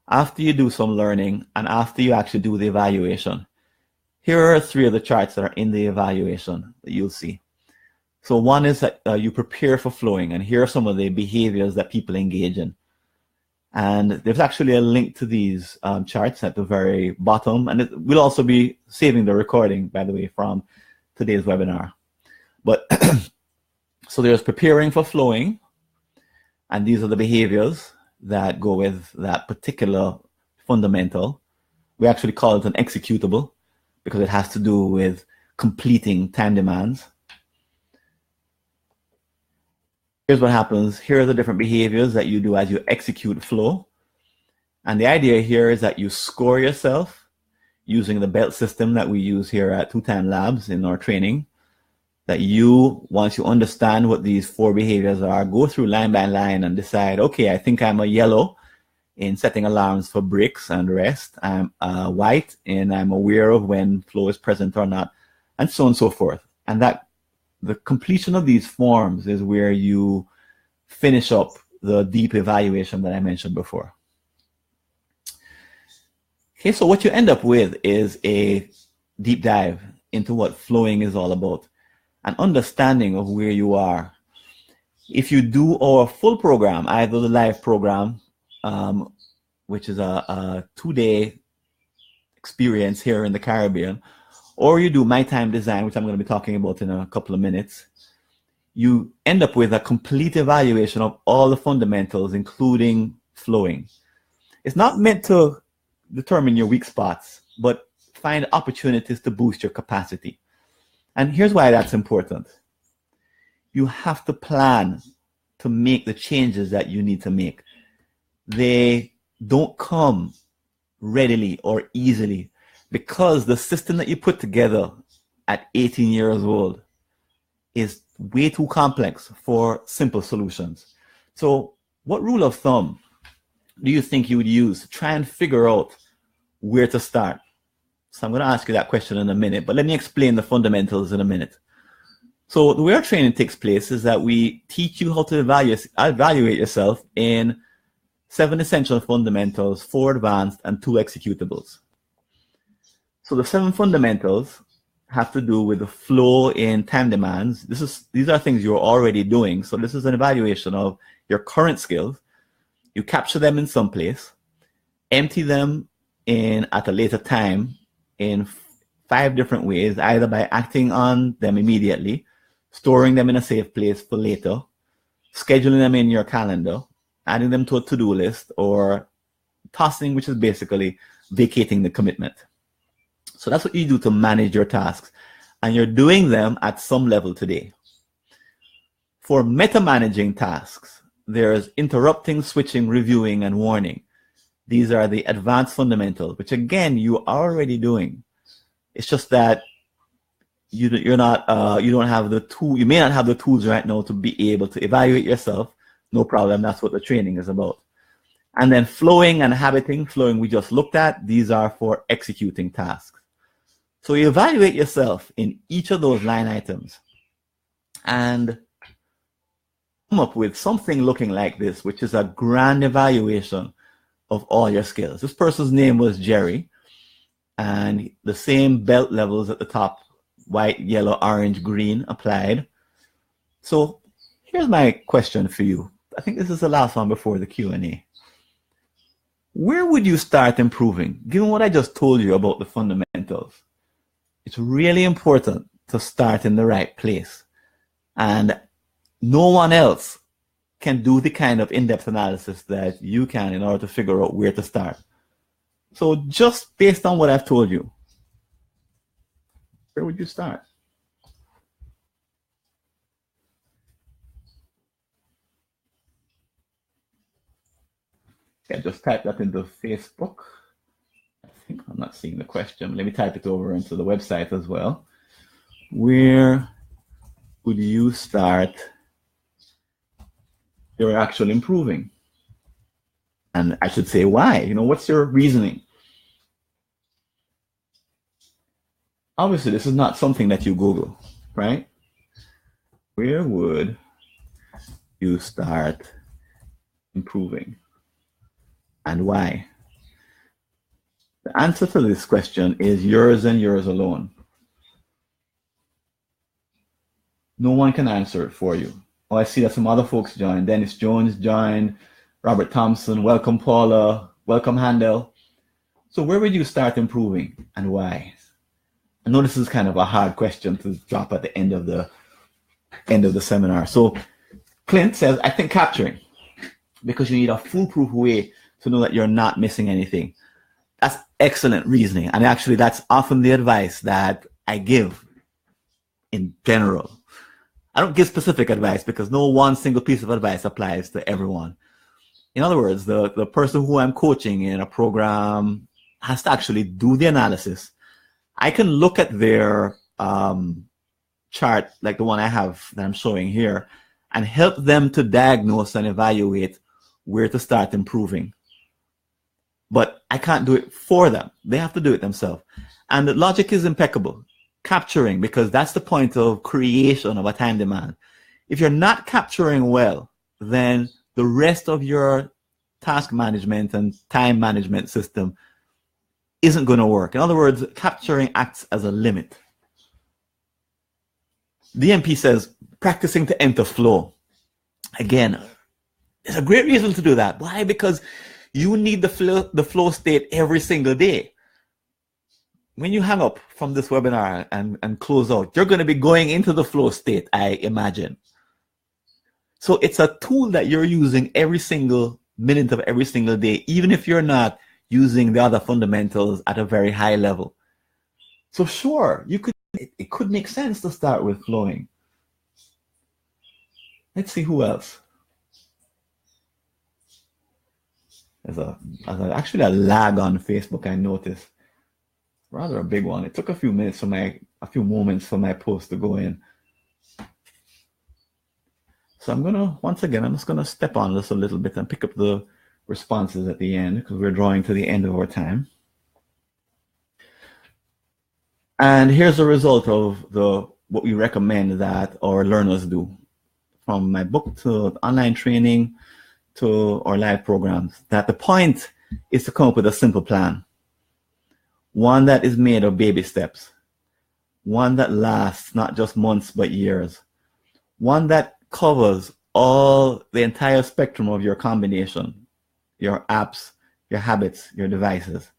after you do some learning, and after you actually do the evaluation. Here are 3 of the charts that are in the evaluation that you'll see. So one is that you prepare for flowing, and here are some of the behaviors that people engage in. And there's actually a link to these charts at the very bottom, and we'll also be saving the recording, by the way, from today's webinar. But so there's preparing for flowing, and these are the behaviors that go with that particular fundamental. We actually call it an executable because it has to do with completing time demands. Here's what happens. Here are the different behaviors that you do as you execute flow. And the idea here is that you score yourself using the belt system that we use here at 2Time Labs in our training. That you, once you understand what these 4 behaviors are, go through line by line and decide, okay, I think I'm a yellow in setting alarms for breaks and rest. I'm white and I'm aware of when flow is present or not, and so on and so forth. And that the completion of these forms is where you finish up the deep evaluation that I mentioned before. Okay, so what you end up with is a deep dive into what flowing is all about, an understanding of where you are. If you do our full program, either the live program, which is a 2-day experience here in the Caribbean, or you do My Time Design, which I'm going to be talking about in a couple of minutes, you end up with a complete evaluation of all the fundamentals, including flowing. It's not meant to determine your weak spots, but find opportunities to boost your capacity. And here's why that's important. You have to plan to make the changes that you need to make. They don't come readily or easily because the system that you put together at 18 years old is way too complex for simple solutions. So what rule of thumb do you think you would use to try and figure out where to start? So I'm going to ask you that question in a minute, but let me explain the fundamentals in a minute. So the way our training takes place is that we teach you how to evaluate yourself in 7 essential fundamentals, 4 advanced, and 2 executables. So the 7 fundamentals have to do with the flow in time demands. These are things you're already doing. So this is an evaluation of your current skills. You capture them in some place, empty them at a later time in 5 different ways, either by acting on them immediately, storing them in a safe place for later, scheduling them in your calendar, adding them to a to-do list, or tossing, which is basically vacating the commitment. So that's what you do to manage your tasks. And you're doing them at some level today. For meta-managing tasks, there's interrupting, switching, reviewing, and warning. These are the advanced fundamentals, which again, you are already doing. It's just that you don't have the tool. You may not have the tools right now to be able to evaluate yourself. No problem. That's what the training is about. And then flowing and habiting. Flowing we just looked at. These are for executing tasks. So you evaluate yourself in each of those line items and come up with something looking like this, which is a grand evaluation of all your skills. This person's name was Jerry, and the same belt levels at the top, white, yellow, orange, green, applied. So here's my question for you. I think this is the last one before the Q&A. Where would you start improving? Given what I just told you about the fundamentals, it's really important to start in the right place. And no one else can do the kind of in-depth analysis that you can in order to figure out where to start. So just based on what I've told you, where would you start? Okay, just type that into Facebook. I think I'm not seeing the question. Let me type it over into the website as well. Where would you start your actual improving? And I should say why. What's your reasoning? Obviously, this is not something that you Google, right? Where would you start improving? And why? The answer to this question is yours and yours alone. No one can answer it for you. Oh, I see that some other folks joined. Dennis Jones joined, Robert Thompson, welcome Paula, welcome Handel. So where would you start improving and why? I know this is kind of a hard question to drop at the end of the seminar. So Clint says, I think capturing, because you need a foolproof way to know that you're not missing anything. That's excellent reasoning. And actually, that's often the advice that I give in general. I don't give specific advice because no one single piece of advice applies to everyone. In other words, the person who I'm coaching in a program has to actually do the analysis. I can look at their chart, like the one I have that I'm showing here, and help them to diagnose and evaluate where to start improving. But I can't do it for them. They have to do it themselves. And the logic is impeccable. Capturing, because that's the point of creation of a time demand. If you're not capturing well, then the rest of your task management and time management system isn't going to work. In other words, capturing acts as a limit. DMP says practicing to enter flow. Again, there's a great reason to do that. Why? Because you need the flow state every single day. When you hang up from this webinar and close out, you're going to be going into the flow state, I imagine. So it's a tool that you're using every single minute of every single day, even if you're not using the other fundamentals at a very high level. So sure, it could make sense to start with flowing. Let's see who else. There's actually a lag on Facebook, I noticed. Rather a big one. It took a few moments for my post to go in. So I'm just gonna step on this a little bit and pick up the responses at the end, because we're drawing to the end of our time. And here's the result of what we recommend that our learners do. From my book to online training to our live programs, that the point is to come up with a simple plan. One that is made of baby steps. One that lasts not just months, but years. One that covers the entire spectrum of your combination, your apps, your habits, your devices,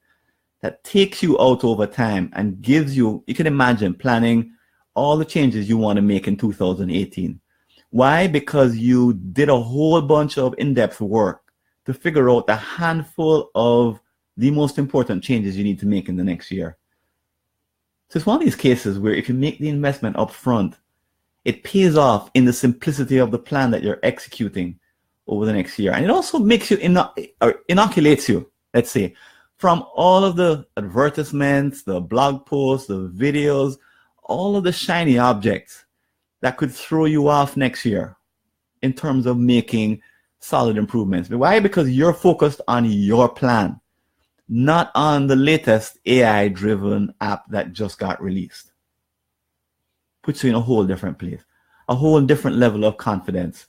that takes you out over time and gives you can imagine planning all the changes you want to make in 2018. Why? Because you did a whole bunch of in-depth work to figure out a handful of the most important changes you need to make in the next year. So it's one of these cases where if you make the investment up front, it pays off in the simplicity of the plan that you're executing over the next year. And it also makes you, inoculates you, let's say, from all of the advertisements, the blog posts, the videos, all of the shiny objects that could throw you off next year in terms of making solid improvements. Why? Because you're focused on your plan, not on the latest AI-driven app that just got released. Puts you in a whole different place, a whole different level of confidence,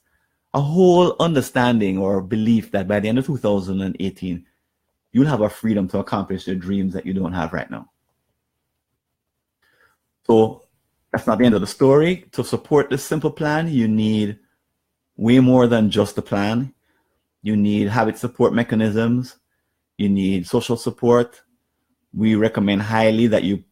a whole understanding or belief that by the end of 2018, you'll have a freedom to accomplish your dreams that you don't have right now. So that's not the end of the story. To support this simple plan, you need way more than just a plan. You need habit support mechanisms. You need social support. We recommend highly that you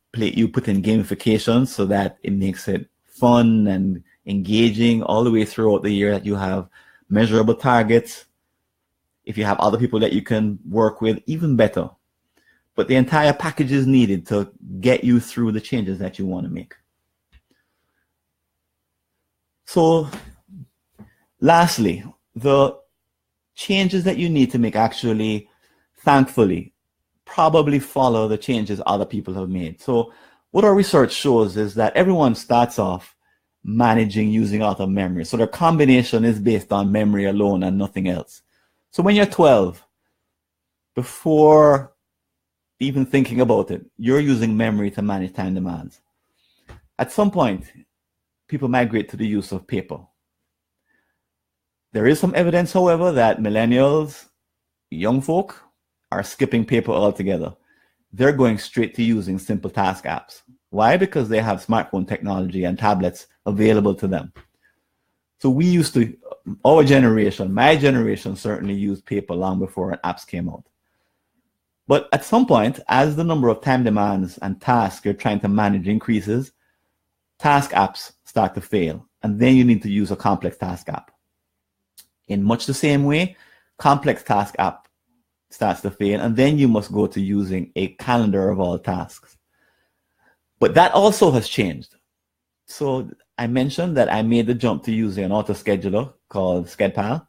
put in gamification so that it makes it fun and engaging all the way throughout the year, that you have measurable targets. If you have other people that you can work with, even better. But the entire package is needed to get you through the changes that you want to make. So lastly, the changes that you need to make actually, thankfully, probably follow the changes other people have made. So what our research shows is that everyone starts off managing using out of memory. So their combination is based on memory alone and nothing else. So when you're 12, before even thinking about it, you're using memory to manage time demands. At some point, people migrate to the use of paper. There is some evidence, however, that millennials, young folk, are skipping paper altogether. They're going straight to using simple task apps. Why? Because they have smartphone technology and tablets available to them. So we used to, our generation, my generation certainly used paper long before apps came out. But at some point, as the number of time demands and tasks you're trying to manage increases, task apps start to fail. And then you need to use a complex task app. In much the same way, complex task app starts to fail, and then you must go to using a calendar of all tasks. But that also has changed. So I mentioned that I made the jump to using an auto scheduler called SchedPal.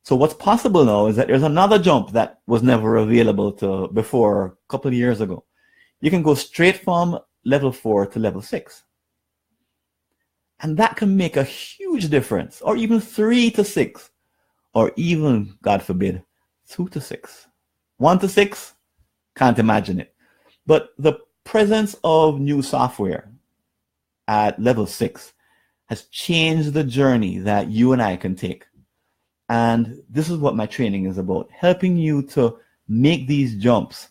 So what's possible now is that there's another jump that was never available to before a couple of years ago. You can go straight from level 4 to level 6. And that can make a huge difference, or even 3 to 6, or even, God forbid, 2 to 6. 1 to 6, can't imagine it. But the presence of new software at level 6 has changed the journey that you and I can take. And this is what my training is about, helping you to make these jumps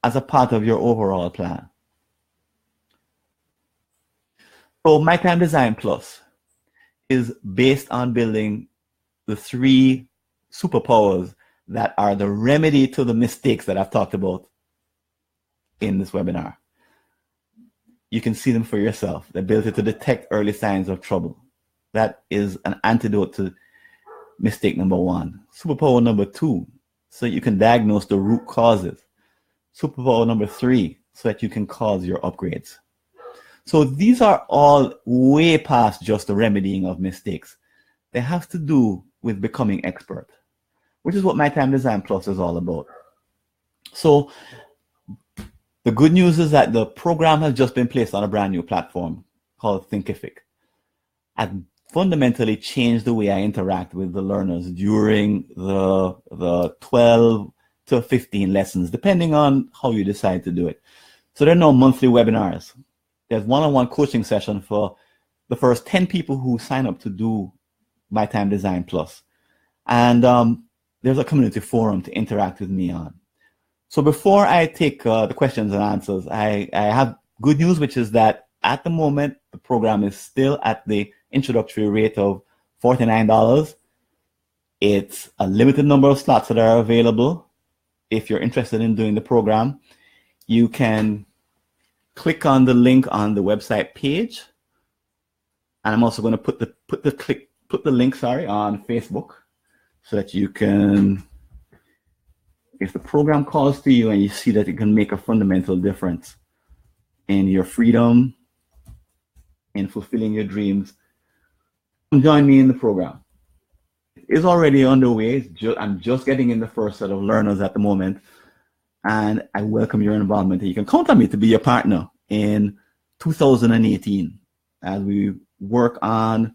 as a part of your overall plan. So MyTime Design Plus is based on building the 3 superpowers that are the remedy to the mistakes that I've talked about in this webinar. You can see them for yourself. The ability to detect early signs of trouble. That is an antidote to mistake number 1. Superpower number 2, so you can diagnose the root causes. Superpower number 3, so that you can cause your upgrades. So these are all way past just the remedying of mistakes. They have to do with becoming expert, which is what MyTime Design Plus is all about. So the good news is that the program has just been placed on a brand new platform called Thinkific. I've fundamentally changed the way I interact with the learners during the 12 to 15 lessons, depending on how you decide to do it. So there are no monthly webinars. There's one-on-one coaching session for the first 10 people who sign up to do MyTime Design Plus. And there's a community forum to interact with me on. So before I take the questions and answers, I have good news, which is that at the moment, the program is still at the introductory rate of $49. It's a limited number of slots that are available. If you're interested in doing the program, you can click on the link on the website page. And I'm also going to put the link on Facebook so that you can, if the program calls to you and you see that it can make a fundamental difference in your freedom, in fulfilling your dreams, come join me in the program. It is already underway. I'm just getting in the first set of learners at the moment, and I welcome your involvement. You can count on me to be your partner in 2018 as we work on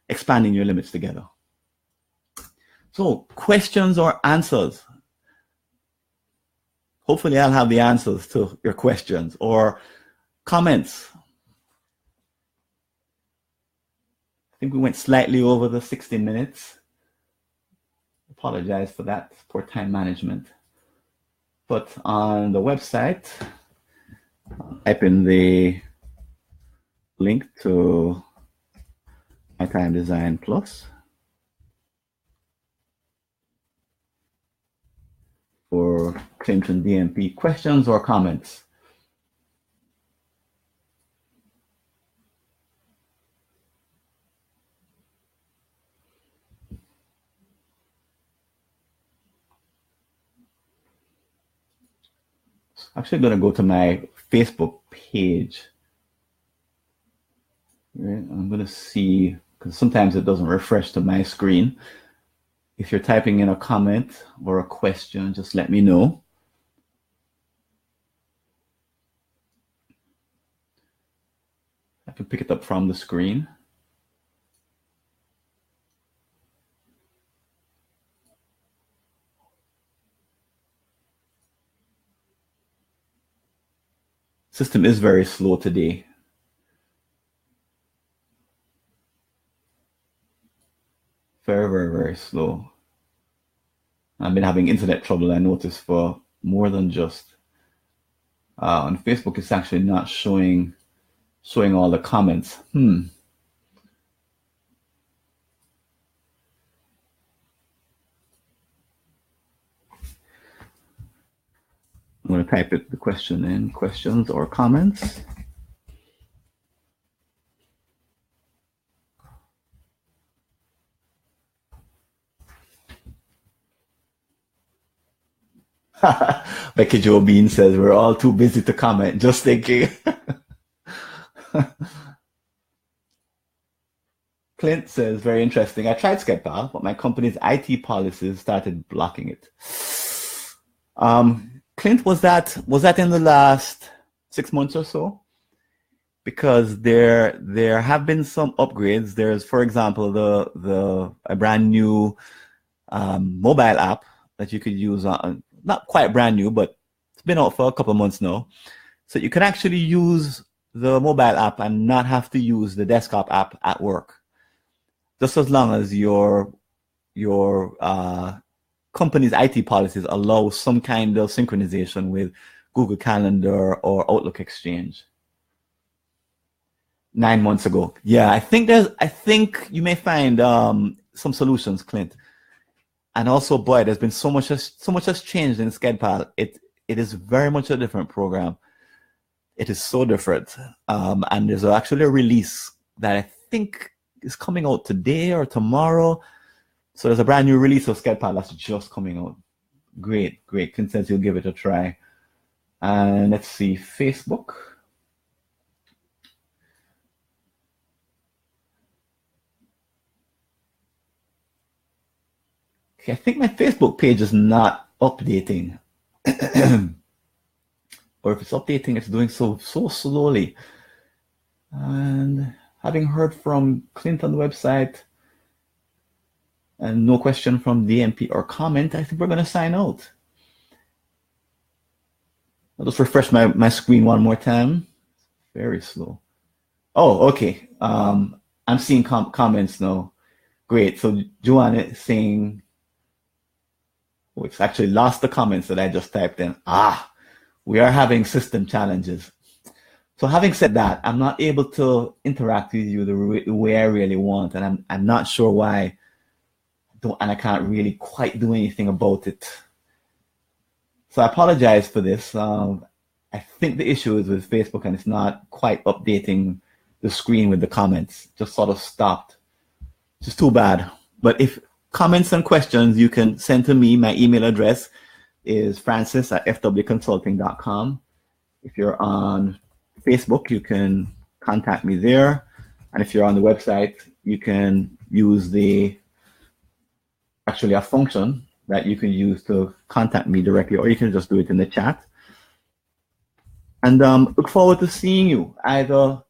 expanding your limits together. So, questions or answers? Hopefully I'll have the answers to your questions or comments. I think we went slightly over the 60 minutes. Apologize for that, poor time management. But on the website, type in the link to MyTime Design Plus for Clinton DMP questions or comments. I'm actually going to go to my Facebook page. I'm going to see, because sometimes it doesn't refresh to my screen. If you're typing in a comment or a question, just let me know. I can pick it up from the screen. System is very slow today. Very, very, very slow. I've been having internet trouble, I noticed, for more than just on Facebook. It's actually not showing all the comments. I'm going to type the question in, questions or comments. Becky Joe Bean says, we're all too busy to comment, just thinking. Clint says, very interesting. I tried SketPal, but my company's IT policies started blocking it. Clint, was that in the last 6 months or so? Because there have been some upgrades. There's, for example, a brand new mobile app that you could use on, not quite brand new, but it's been out for a couple of months now. So you can actually use the mobile app and not have to use the desktop app at work, just as long as you're your company's IT policies allow some kind of synchronization with Google Calendar or Outlook Exchange. 9 months ago. Yeah, I think you may find some solutions, Clint. And also, boy, there's been so much has changed in SCEDPAL. It is very much a different program. It is so different. And there's actually a release that I think is coming out today or tomorrow. So there's a brand new release of SCEDPAL that's just coming out. Great. Clint says you'll give it a try. And let's see, Facebook. Okay, I think my Facebook page is not updating. Or if it's updating, it's doing so slowly. And having heard from Clint on the website, and no question from DMP or comment, I think we're going to sign out. I'll just refresh my screen one more time. Very slow. Oh, okay. I'm seeing comments now. Great. So Joanne is saying, it's actually lost the comments that I just typed in. We are having system challenges. So having said that, I'm not able to interact with you the way I really want, and I'm not sure why. And I can't really quite do anything about it. So I apologize for this. I think the issue is with Facebook, and it's not quite updating the screen with the comments. Just sort of stopped. It's just too bad. But if comments and questions you can send to me, my email address is francis@fwconsulting.com. If you're on Facebook, you can contact me there. And if you're on the website, you can use actually a function that you can use to contact me directly, or you can just do it in the chat. And look forward to seeing you either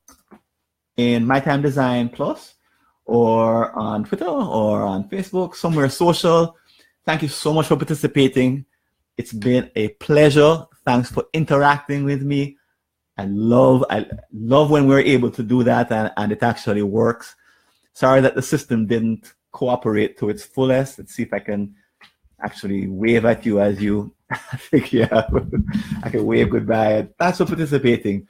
in My Time Design Plus or on Twitter or on Facebook, somewhere social. Thank you so much for participating. It's been a pleasure. Thanks for interacting with me. I love when we're able to do that and it actually works. Sorry that the system didn't cooperate to its fullest. Let's see if I can actually wave at you as you, I think, yeah, I can wave goodbye. Thanks for participating.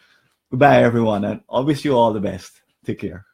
Goodbye, everyone, and I wish you all the best. Take care.